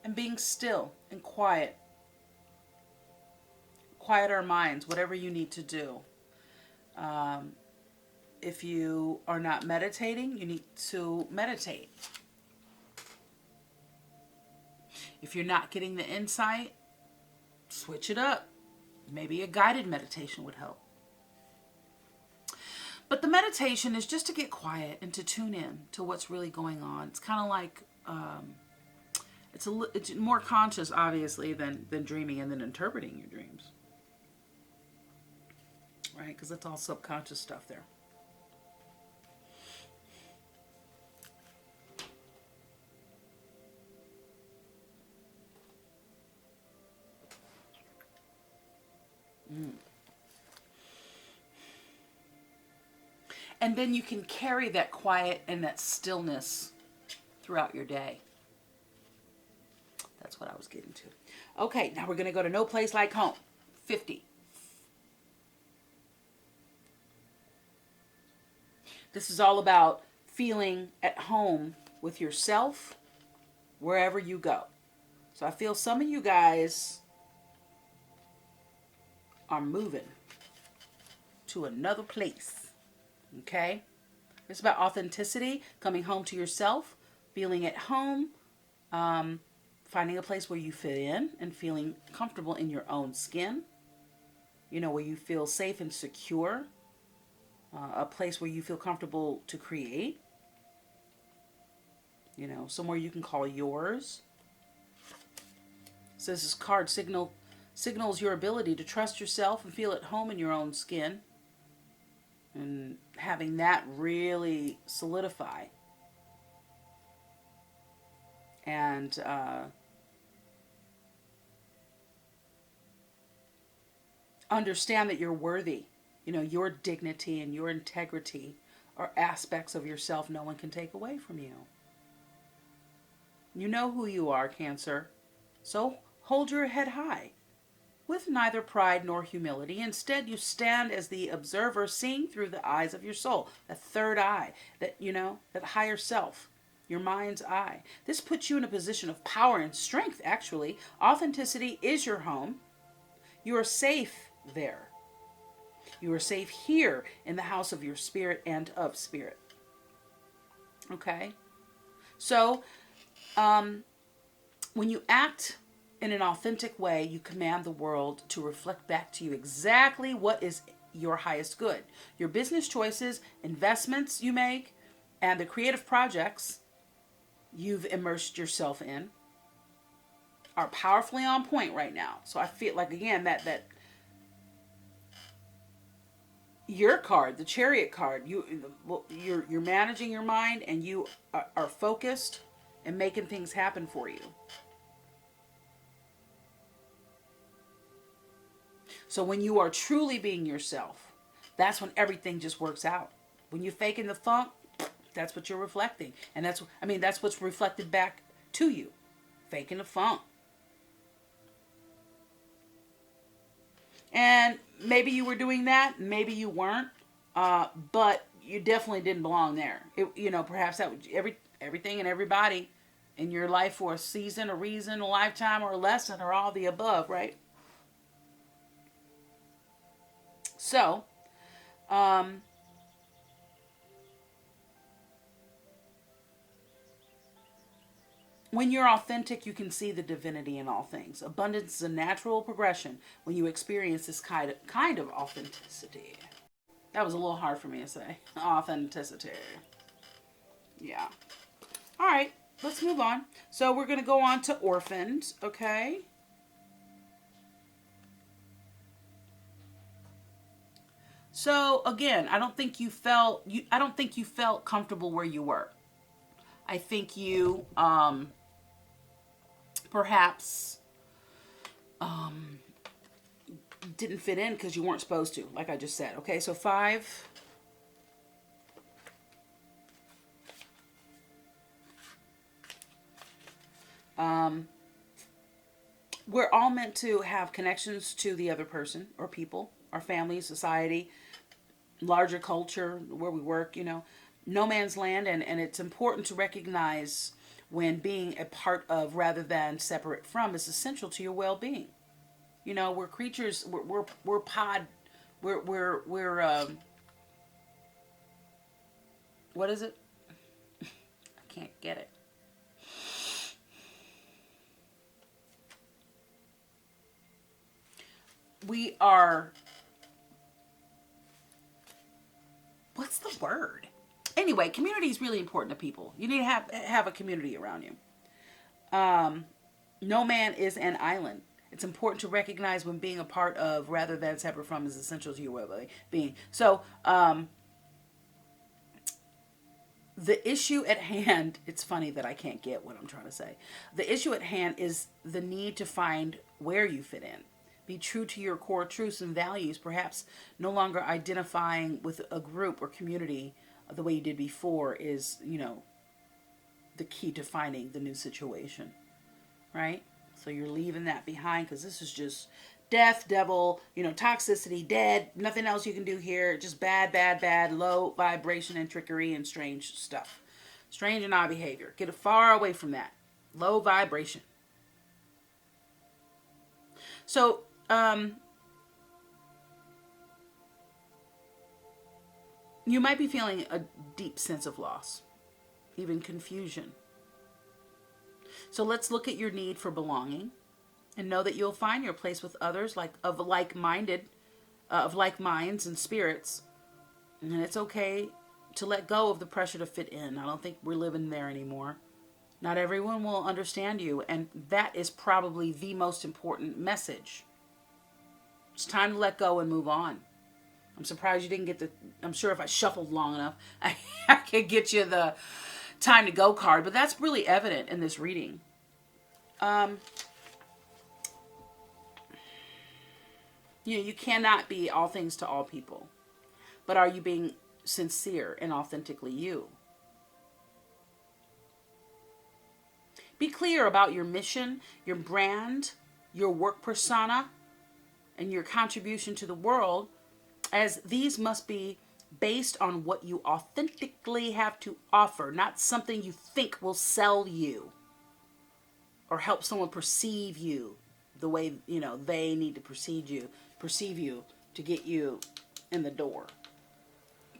Speaker 1: And being still and quiet. Quiet our minds, whatever you need to do. If you are not meditating, you need to meditate. If you're not getting the insight, switch it up. Maybe a guided meditation would help. But the meditation is just to get quiet and to tune in to what's really going on. It's kind of like... It's more conscious, obviously, than dreaming and then interpreting your dreams. Right? Because it's all subconscious stuff there. And then you can carry that quiet and that stillness throughout your day. That's what I was getting to. Okay, now we're going to go to No Place Like Home. 50. This is all about feeling at home with yourself wherever you go. So I feel some of you guys are moving to another place. Okay? It's about authenticity, coming home to yourself, feeling at home, finding a place where you fit in and feeling comfortable in your own skin. You know, where you feel safe and secure. A place where you feel comfortable to create. You know, somewhere you can call yours. So this card signals your ability to trust yourself and feel at home in your own skin. And having that really solidify. And understand that you're worthy. You know, your dignity and your integrity are aspects of yourself no one can take away from you. You know who you are, Cancer. So hold your head high with neither pride nor humility. Instead, you stand as the observer, seeing through the eyes of your soul, that third eye, that, you know, that higher self, your mind's eye. This puts you in a position of power and strength, actually. Authenticity is your home. You are safe there. You are safe here in the house of your spirit and of spirit. Okay? So, when you act in an authentic way, you command the world to reflect back to you exactly what is your highest good. Your business choices, investments you make, And the creative projects you've immersed yourself in are powerfully on point right now. So I feel like, again, that your card, the Chariot card, you're managing your mind, and you are focused and making things happen for you. So when you are truly being yourself, that's when everything just works out. When you're faking the funk, that's what you're reflecting. And that's what's reflected back to you. Faking the funk. And maybe you were doing that, maybe you weren't, but you definitely didn't belong there. Perhaps that was everything and everybody in your life for a season, a reason, a lifetime, or a lesson, or all the above, right? So, when you're authentic, you can see the divinity in all things. Abundance is a natural progression when you experience this kind of authenticity. That was a little hard for me to say. Authenticity. Yeah. All right, let's move on. So we're going to go on to orphans, okay? So again, I don't think you felt comfortable where you were. I think you perhaps didn't fit in because you weren't supposed to, like I just said. Okay, so 5. We're all meant to have connections to the other person or people, our family, society, larger culture, where we work, no man's land. And it's important to recognize when being a part of rather than separate from is essential to your well-being. We're creatures, we're pod, we're what is it? I can't get it. We are, what's the word? Anyway, community is really important to people. You need to have a community around you. No man is an island. It's important to recognize when being a part of rather than separate from is essential to your well-being. So, the issue at hand, it's funny that I can't get what I'm trying to say. The issue at hand is the need to find where you fit in. Be true to your core truths and values, perhaps no longer identifying with a group or community the way you did before is, the key to finding the new situation, right? So you're leaving that behind because this is just death, devil, toxicity, dead, nothing else you can do here. Just bad, low vibration and trickery and strange stuff. Strange and odd behavior. Get far away from that. Low vibration. So, you might be feeling a deep sense of loss, even confusion. So let's look at your need for belonging and know that you'll find your place with others of like minds and spirits. And it's okay to let go of the pressure to fit in. I don't think we're living there anymore. Not everyone will understand you, and that is probably the most important message. It's time to let go and move on. I'm surprised you didn't get I'm sure if I shuffled long enough, I could get you the time to go card, but that's really evident in this reading. You cannot be all things to all people, but are you being sincere and authentically you? Be clear about your mission, your brand, your work persona, and your contribution to the world, as these must be based on what you authentically have to offer, not something you think will sell you or help someone perceive you the way, they need to perceive you to get you in the door.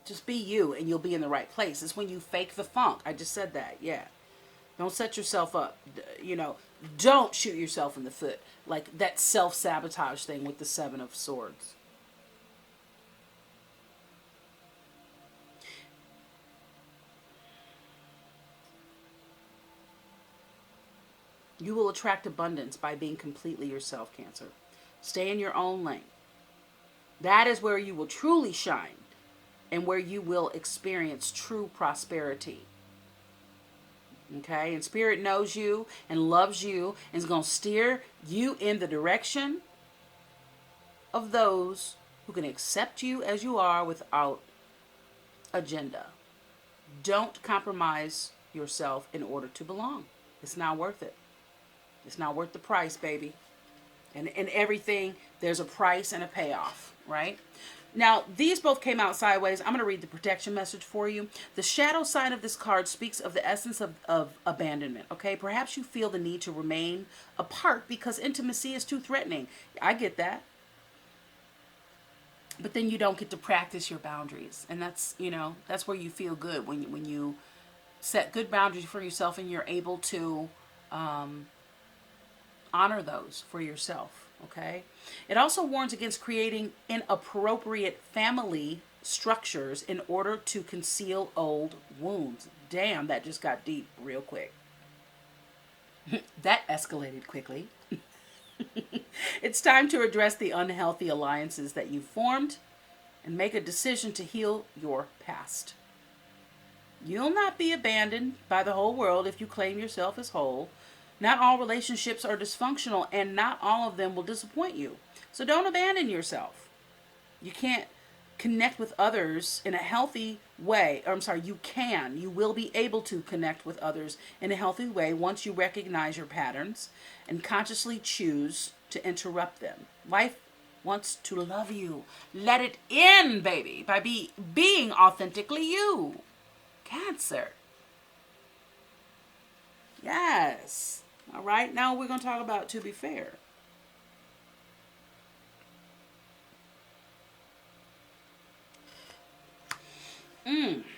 Speaker 1: Just be you and you'll be in the right place. It's when you fake the funk. I just said that. Yeah. Don't set yourself up. Don't shoot yourself in the foot. Like that self-sabotage thing with the 7 of Swords. You will attract abundance by being completely yourself, Cancer. Stay in your own lane. That is where you will truly shine and where you will experience true prosperity. Okay? And Spirit knows you and loves you and is going to steer you in the direction of those who can accept you as you are without agenda. Don't compromise yourself in order to belong. It's not worth it. It's not worth the price, baby. And in everything, there's a price and a payoff, right? Now, these both came out sideways. I'm going to read the protection message for you. The shadow side of this card speaks of the essence of abandonment, okay? Perhaps you feel the need to remain apart because intimacy is too threatening. I get that. But then you don't get to practice your boundaries. And that's, that's where you feel good, when you set good boundaries for yourself and you're able to honor those for yourself, okay? It also warns against creating inappropriate family structures in order to conceal old wounds. Damn, that just got deep real quick. That escalated quickly. It's time to address the unhealthy alliances that you formed and make a decision to heal your past. You'll not be abandoned by the whole world if you claim yourself as whole. Not all relationships are dysfunctional, and not all of them will disappoint you. So don't abandon yourself. You can't connect with others in a healthy way. You will be able to connect with others in a healthy way once you recognize your patterns and consciously choose to interrupt them. Life wants to love you. Let it in, baby, by being authentically you. Cancer. Yes. All right. Now we're going to talk about to be fair.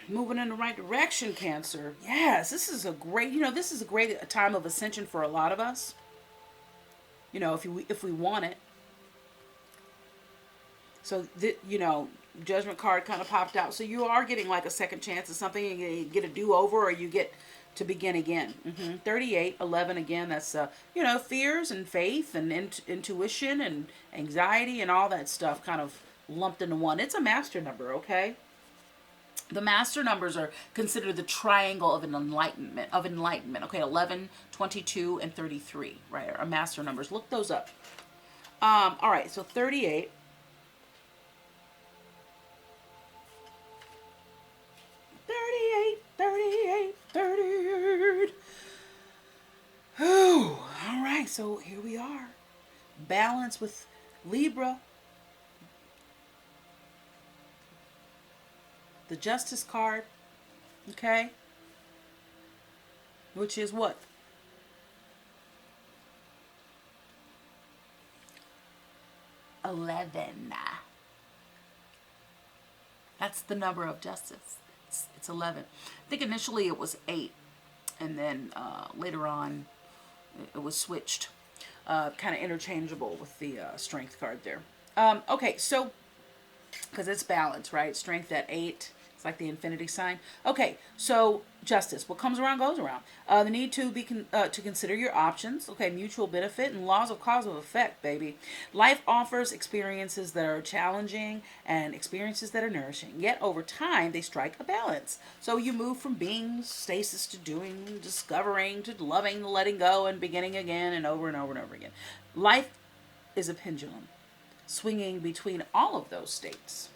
Speaker 1: Moving in the right direction, Cancer. Yes, this is a great time of ascension for a lot of us. If we want it. So, Judgment card kind of popped out. So you are getting like a second chance at something. You get a do-over, or you get to begin again. 38, 11 again. That's, fears and faith and intuition and anxiety and all that stuff kind of lumped into one. It's a master number, okay? The master numbers are considered the triangle of enlightenment. Okay, 11, 22, and 33, right, are master numbers. Look those up. All right, so 38. 38. Whew. All right, so here we are. Balance with Libra. The Justice card, okay? Which is what? $11. That's the number of justice. It's 11. I think initially it was 8, and then later on it was switched, kind of interchangeable with the Strength card there. Okay, so because it's balance, right? Strength at 8. It's like the infinity sign. Okay, so justice. What comes around goes around. The need to to consider your options. Okay, mutual benefit and laws of cause and effect, baby. Life offers experiences that are challenging and experiences that are nourishing. Yet over time, they strike a balance. So you move from being stasis to doing, discovering, to loving, letting go, and beginning again, and over and over and over again. Life is a pendulum, swinging between all of those states.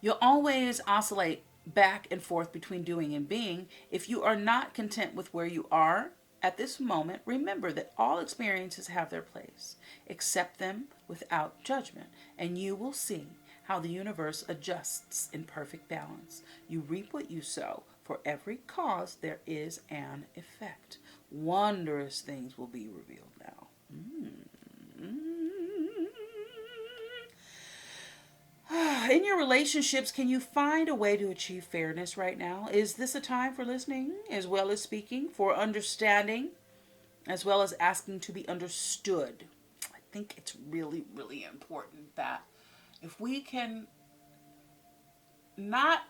Speaker 1: You'll always oscillate back and forth between doing and being. If you are not content with where you are at this moment, remember that all experiences have their place. Accept them without judgment, and you will see how the universe adjusts in perfect balance. You reap what you sow. For every cause, there is an effect. Wondrous things will be revealed now. In your relationships, can you find a way to achieve fairness right now? Is this a time for listening as well as speaking, for understanding as well as asking to be understood? I think it's really, really important that if we can not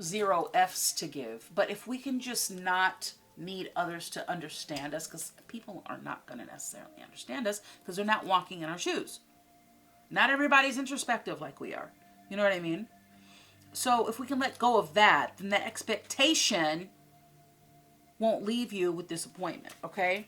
Speaker 1: zero F's to give, but if we can just not need others to understand us, because people are not going to necessarily understand us because they're not walking in our shoes. Not everybody's introspective like we are. You know what I mean? So if we can let go of that, then the expectation won't leave you with disappointment, okay?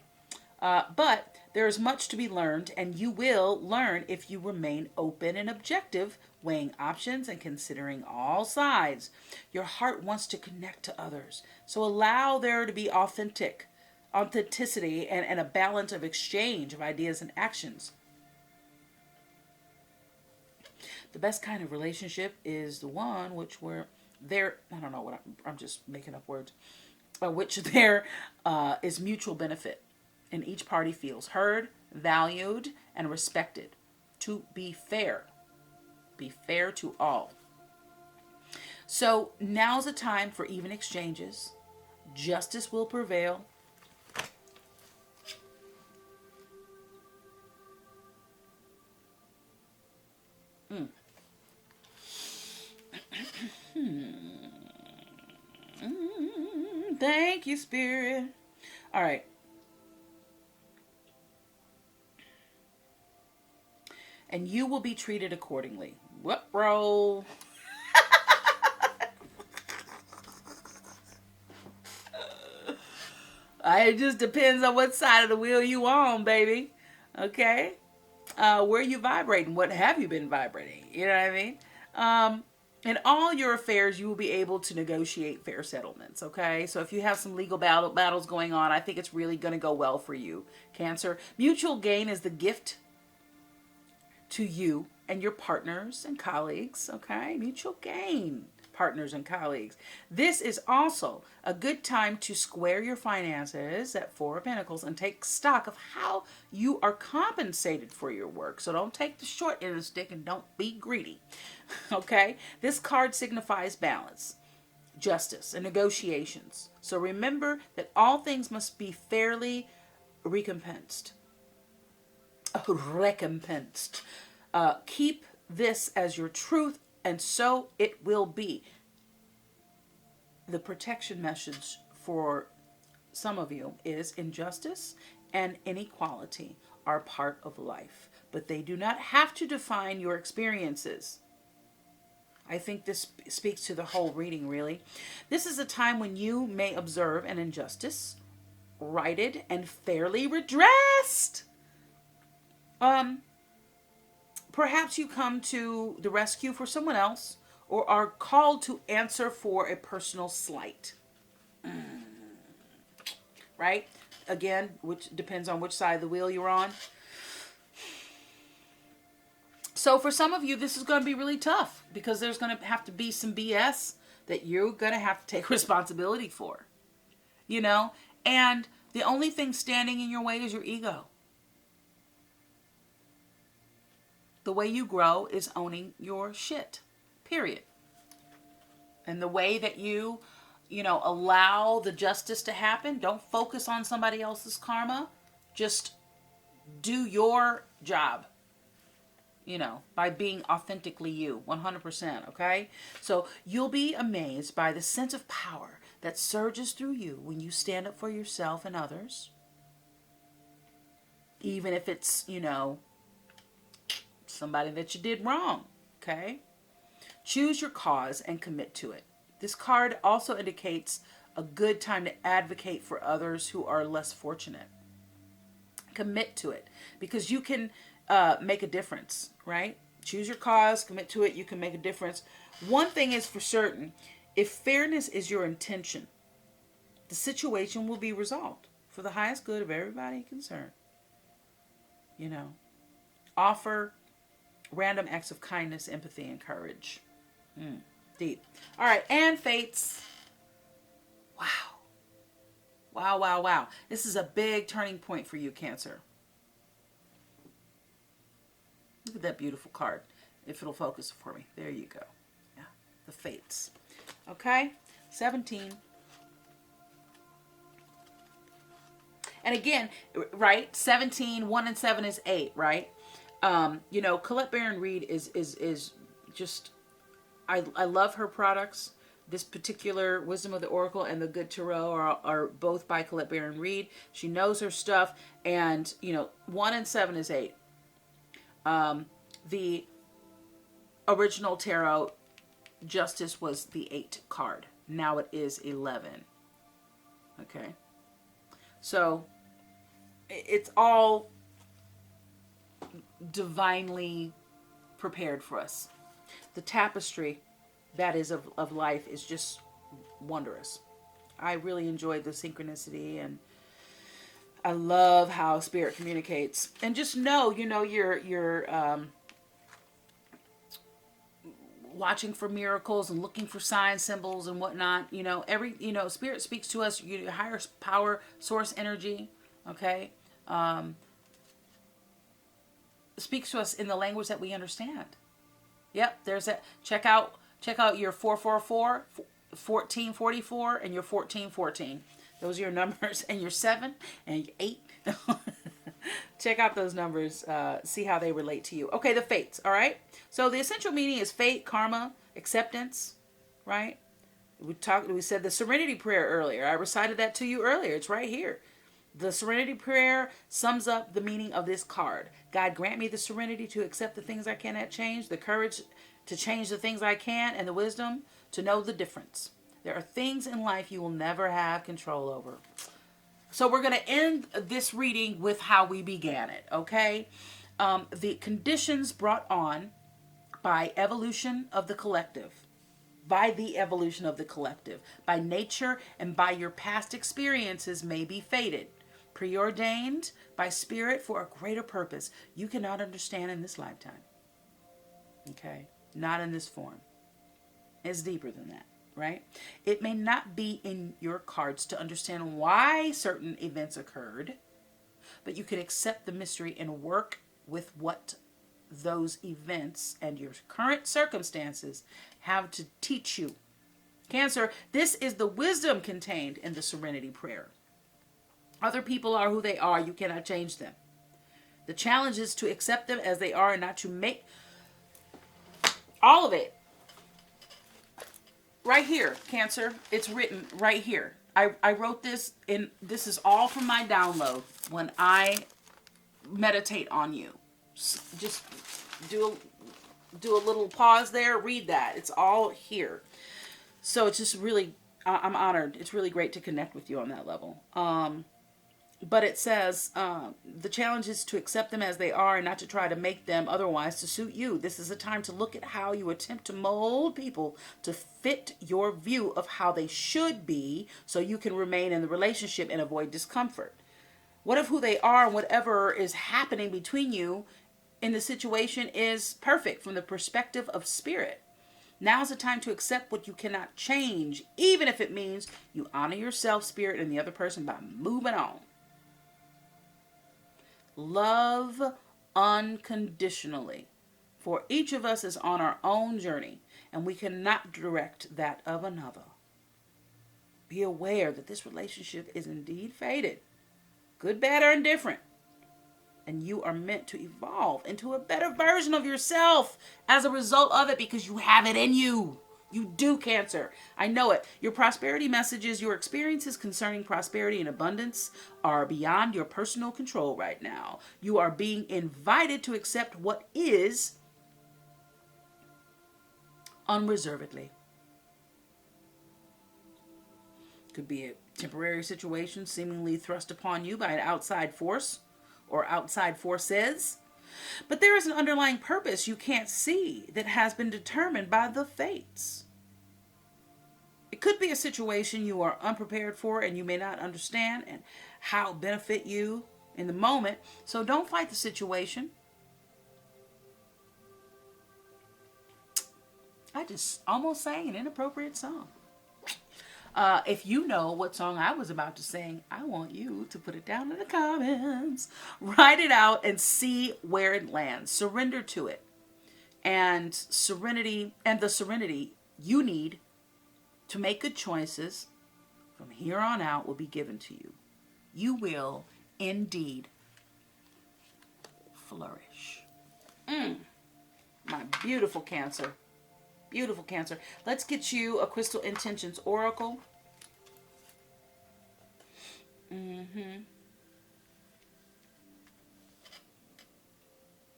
Speaker 1: But there is much to be learned, and you will learn if you remain open and objective, weighing options and considering all sides. Your heart wants to connect to others, so allow there to be authenticity and a balance of exchange of ideas and actions. The best kind of relationship is the one which where there, I don't know what I'm just making up words, which there is mutual benefit, and each party feels heard, valued, and respected. To be fair to all. So now's the time for even exchanges. Justice will prevail. Thank you, Spirit. All right. And you will be treated accordingly. What, bro? It just depends on what side of the wheel you on, baby. Okay? Where you vibrating? What have you been vibrating? You know what I mean? In all your affairs, you will be able to negotiate fair settlements, okay? So if you have some legal battles going on, I think it's really going to go well for you, Cancer. Mutual gain is the gift to you and your partners and colleagues, okay? Mutual gain, partners and colleagues. This is also a good time to square your finances at Four of Pentacles and take stock of how you are compensated for your work. So don't take the short end of the stick and don't be greedy, okay? This card signifies balance, justice, and negotiations. So remember that all things must be fairly recompensed. Keep this as your truth, and so it will be. The protection message for some of you is injustice and inequality are part of life, but they do not have to define your experiences. I think this speaks to the whole reading, really. This is a time when you may observe an injustice, righted and fairly redressed. Perhaps you come to the rescue for someone else or are called to answer for a personal slight. Right? Again, which depends on which side of the wheel you're on. So for some of you, this is going to be really tough because there's going to have to be some BS that you're going to have to take responsibility for. You know? And the only thing standing in your way is your ego. The way you grow is owning your shit. Period. And the way that you allow the justice to happen, don't focus on somebody else's karma. Just do your job, by being authentically you, 100%, okay? So you'll be amazed by the sense of power that surges through you when you stand up for yourself and others. Even if it's, somebody that you did wrong, okay? Choose your cause and commit to it. This card also indicates a good time to advocate for others who are less fortunate. Commit to it because you can make a difference, right? Choose your cause, commit to it, you can make a difference. One thing is for certain, if fairness is your intention, the situation will be resolved for the highest good of everybody concerned. Offer random acts of kindness, empathy, and courage. Deep. All right, and fates. Wow. This is a big turning point for you, Cancer. Look at that beautiful card. If it'll focus for me. There you go. Yeah, the fates. Okay, 17. And again, right, 17, 1 and 7 is 8, right? Colette Baron Reid is just, I love her products. This particular Wisdom of the Oracle and the Good Tarot are both by Colette Baron Reed. She knows her stuff. And, 1 and 7 is 8. The original tarot Justice was the 8 card. Now it is 11. Okay. So it's all divinely prepared for us. The tapestry that is of life is just wondrous. I really enjoyed the synchronicity, and I love how spirit communicates. And just know, you're watching for miracles and looking for signs, symbols, and whatnot. Spirit speaks to us. Higher power, source energy. Okay, speaks to us in the language that we understand. Yep, there's that. Check out your 444, 1444, and your 1414. Those are your numbers, and your 7 and your 8. Check out those numbers. See how they relate to you. Okay, the fates. All right. So the essential meaning is fate, karma, acceptance. Right. We said the Serenity Prayer earlier. I recited that to you earlier. It's right here. The Serenity Prayer sums up the meaning of this card. God, grant me the serenity to accept the things I cannot change, the courage to change the things I can, and the wisdom to know the difference. There are things in life you will never have control over. So we're going to end this reading with how we began it, okay? The conditions brought on by evolution of the collective. By the evolution of the collective. By nature and by your past experiences may be fated. Preordained by spirit for a greater purpose you cannot understand in this lifetime. Okay? Not in this form. It's deeper than that, right? It may not be in your cards to understand why certain events occurred, but you can accept the mystery and work with what those events and your current circumstances have to teach you. Cancer, this is the wisdom contained in the Serenity Prayer. Other people are who they are. You cannot change them. The challenge is to accept them as they are and not to make all of it. Right here, Cancer. It's written right here. I wrote this, and this is all from my download when I meditate on you. Just do a little pause there. Read that. It's all here. So it's just really, I'm honored. It's really great to connect with you on that level. But it says, the challenge is to accept them as they are and not to try to make them otherwise to suit you. This is a time to look at how you attempt to mold people to fit your view of how they should be so you can remain in the relationship and avoid discomfort. What if who they are and whatever is happening between you in the situation is perfect from the perspective of spirit? Now's the time to accept what you cannot change, even if it means you honor yourself, spirit, and the other person by moving on. Love unconditionally. For each of us is on our own journey, and we cannot direct that of another. Be aware that this relationship is indeed fated, good, bad, or indifferent. And you are meant to evolve into a better version of yourself as a result of it, because you have it in you. You do, Cancer. I know it. Your prosperity messages, your experiences concerning prosperity and abundance are beyond your personal control right now. You are being invited to accept what is unreservedly. Could be a temporary situation seemingly thrust upon you by an outside force or outside forces. But there is an underlying purpose you can't see that has been determined by the fates. It could be a situation you are unprepared for and you may not understand and how it benefit you in the moment. So don't fight the situation. I just almost sang an inappropriate song. If you know what song I was about to sing, I want you to put it down in the comments. Write it out and see where it lands. Surrender to it. And serenity, and the serenity you need to make good choices from here on out will be given to you. You will indeed flourish. My beautiful Cancer. Beautiful, Cancer. Let's get you a Crystal Intentions Oracle.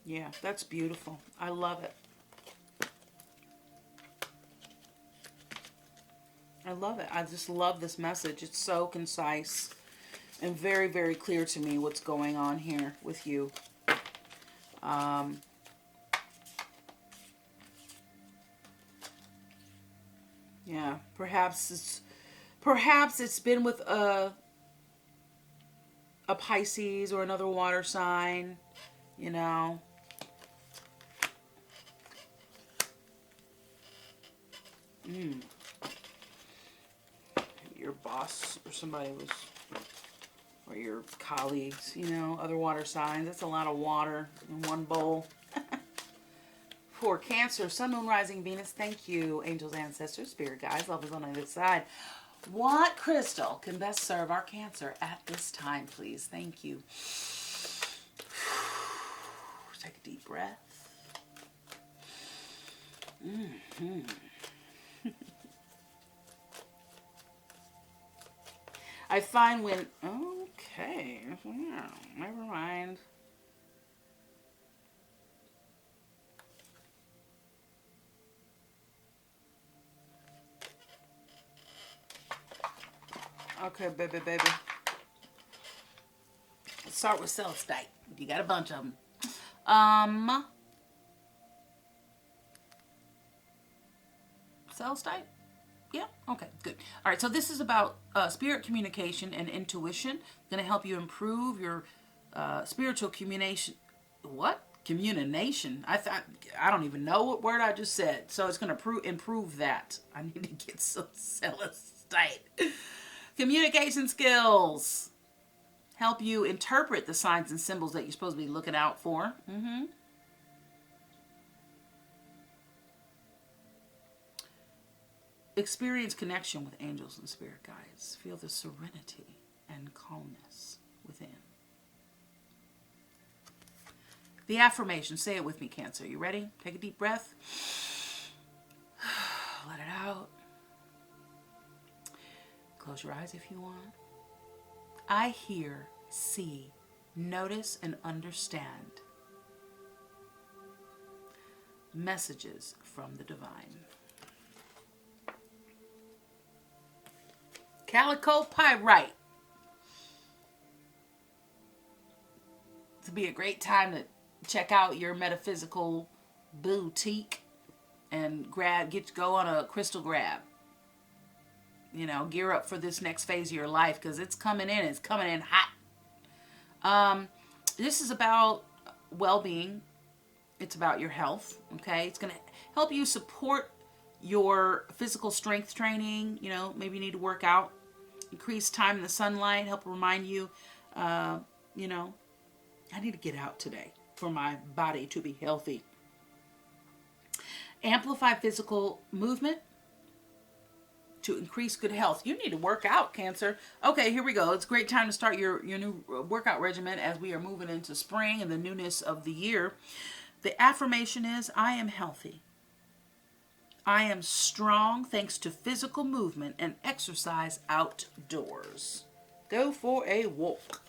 Speaker 1: Yeah, that's beautiful. I love it. I love it. I just love this message. It's so concise and very, very clear to me what's going on here with you. Yeah, perhaps it's been with a Pisces or another water sign, you know. Your boss or somebody was, or your colleagues, you know, other water signs. That's a lot of water in one bowl. For Cancer, Sun, Moon, Rising, Venus, thank you, angels, ancestors, spirit guides, love is on either side. What crystal can best serve our Cancer at this time, please? Thank you. Take a deep breath. I find when... Okay. Yeah, never mind. Okay, baby. Let's start with selves type. You got a bunch of them. Selves type? Yeah? Okay, good. All right, so this is about spirit communication and intuition. Going to help you improve your spiritual communication. What? Communication? I don't even know what word I just said. So it's going to improve that. I need to get some celestite. Communication skills. Help you interpret the signs and symbols that you're supposed to be looking out for. Experience connection with angels and spirit guides. Feel the serenity and calmness within. The affirmation. Say it with me, Cancer. You ready? Take a deep breath. Let it out. Close your eyes if you want. I hear, see, notice, and understand messages from the divine. Calico Pyrite. This would be a great time to check out your metaphysical boutique and go on a crystal grab. You know, gear up for this next phase of your life because it's coming in. It's coming in hot. This is about well-being. It's about your health. Okay, it's going to help you support your physical strength training. You know, maybe you need to work out. Increase time in the sunlight. Help remind you, you know, I need to get out today for my body to be healthy. Amplify physical movement to increase good health. You need to work out, Cancer. Okay, here we go. It's a great time to start your new workout regimen as we are moving into spring and the newness of the year. The affirmation is, I am healthy. I am strong thanks to physical movement and exercise outdoors. Go for a walk.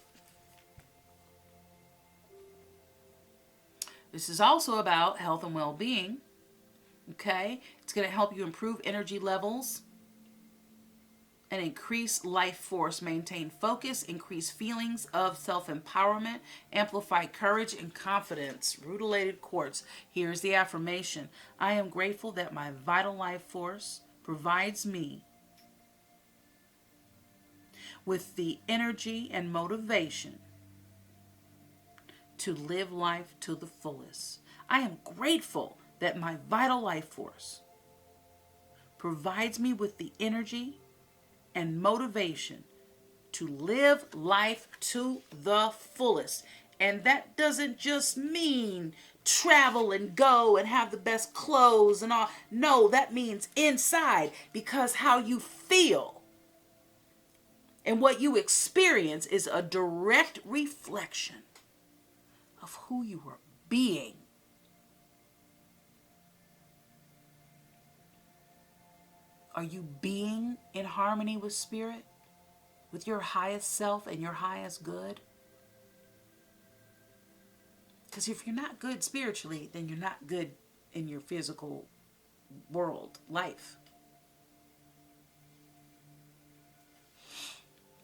Speaker 1: This is also about health and well-being. Okay? It's going to help you improve energy levels and increase life force, maintain focus, increase feelings of self-empowerment, amplify courage and confidence. Rutilated quartz. Here's the affirmation. I am grateful that my vital life force provides me with the energy and motivation to live life to the fullest. I am grateful that my vital life force provides me with the energy and motivation to live life to the fullest. And that doesn't just mean travel and go and have the best clothes and all. No, that means inside, because how you feel and what you experience is a direct reflection of who you are being. Are you being in harmony with spirit, with your highest self and your highest good? Because if you're not good spiritually, then you're not good in your physical world, life.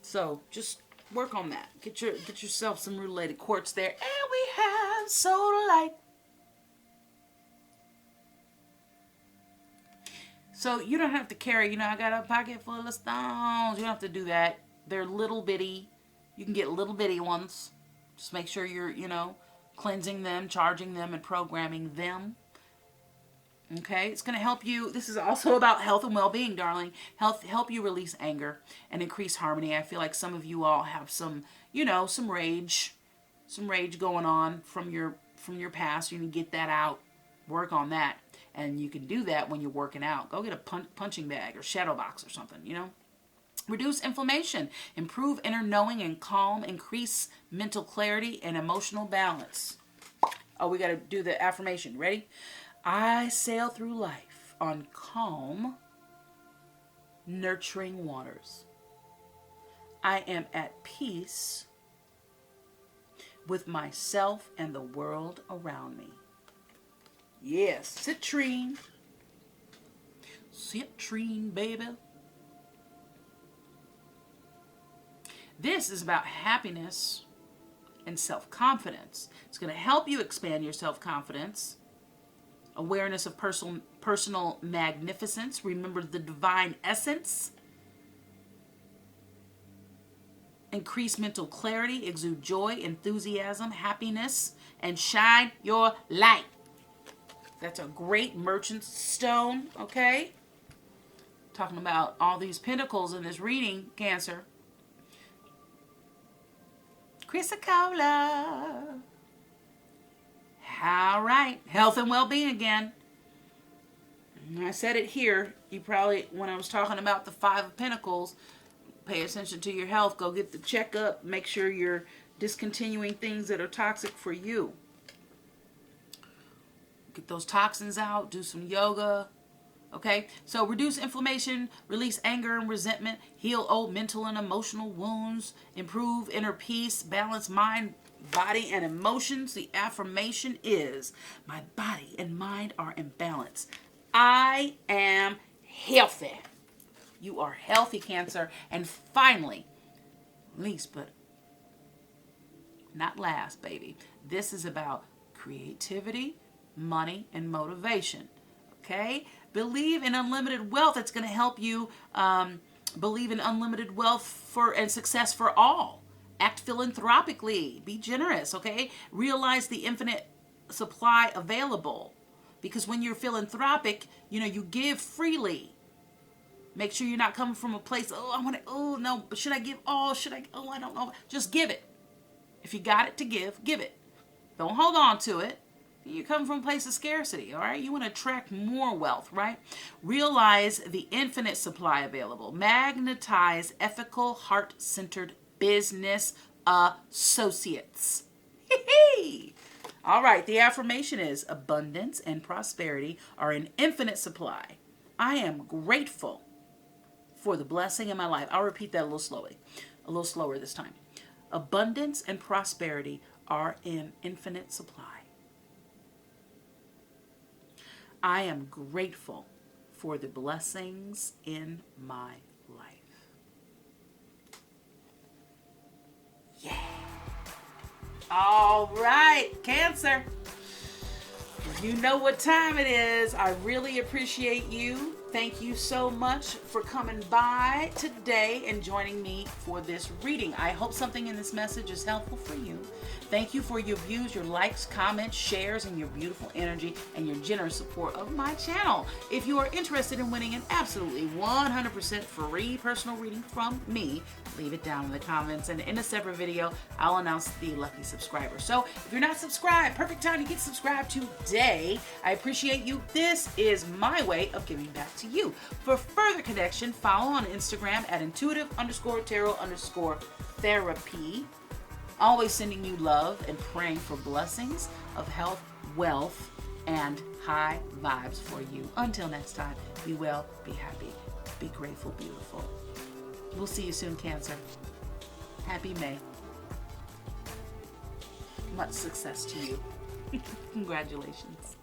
Speaker 1: So just work on that. Get yourself some related quartz there. And we have soda light. So you don't have to carry, I got a pocket full of stones. You don't have to do that. They're little bitty. You can get little bitty ones. Just make sure you're, cleansing them, charging them, and programming them. Okay, it's going to help you. This is also about health and well-being, darling. Help you release anger and increase harmony. I feel like some of you all have some rage going on from your past. You need to get that out, work on that, and you can do that when you're working out. Go get a punching bag or shadow box or something. Reduce inflammation, improve inner knowing and calm, increase mental clarity and emotional balance. Oh, we got to do the affirmation. Ready? I sail through life on calm, nurturing waters. I am at peace with myself and the world around me. Yes, citrine. Citrine, baby. This is about happiness and self-confidence. It's going to help you expand your self-confidence. Awareness of personal magnificence. Remember the divine essence. Increase mental clarity. Exude joy, enthusiasm, happiness, and shine your light. That's a great merchant stone, okay? Talking about all these pentacles in this reading, Cancer. Chrysocolla. All right. Health and well-being again. I said it here. You probably, when I was talking about the Five of Pentacles, pay attention to your health. Go get the checkup. Make sure you're discontinuing things that are toxic for you. Get those toxins out. Do some yoga. Okay? So reduce inflammation, release anger and resentment, heal old mental and emotional wounds, improve inner peace, balance mind, body, and emotions. The affirmation is, my body and mind are in balance. I am healthy. You are healthy, Cancer. And finally, least but not last, baby, this is about creativity, money, and motivation. Okay? Believe in unlimited wealth. It's going to help you believe in unlimited wealth and success for all. Act philanthropically. Be generous, okay? Realize the infinite supply available. Because when you're philanthropic, you give freely. Make sure you're not coming from a place, but should I give? I don't know. Just give it. If you got it to give it. Don't hold on to it. You come from a place of scarcity, all right? You want to attract more wealth, right? Realize the infinite supply available. Magnetize ethical, heart-centered business associates. All right, the affirmation is abundance and prosperity are in infinite supply. I am grateful for the blessing in my life. I'll repeat that a little slower this time. Abundance and prosperity are in infinite supply. I am grateful for the blessings in my life. Yeah. All right, Cancer. You know what time it is. I really appreciate you. Thank you so much for coming by today and joining me for this reading. I hope something in this message is helpful for you. Thank you for your views, your likes, comments, shares, and your beautiful energy and your generous support of my channel. If you are interested in winning an absolutely 100% free personal reading from me, leave it down in the comments, and in a separate video, I'll announce the lucky subscriber. So if you're not subscribed, perfect time to get subscribed today. I appreciate you. This is my way of giving back to you. For further connection, follow on Instagram at intuitive_tarot_therapy. Always sending you love and praying for blessings of health, wealth, and high vibes for you. Until next time, be well, be happy, be grateful, beautiful. We'll see you soon, Cancer. Happy May. Much success to you. Congratulations.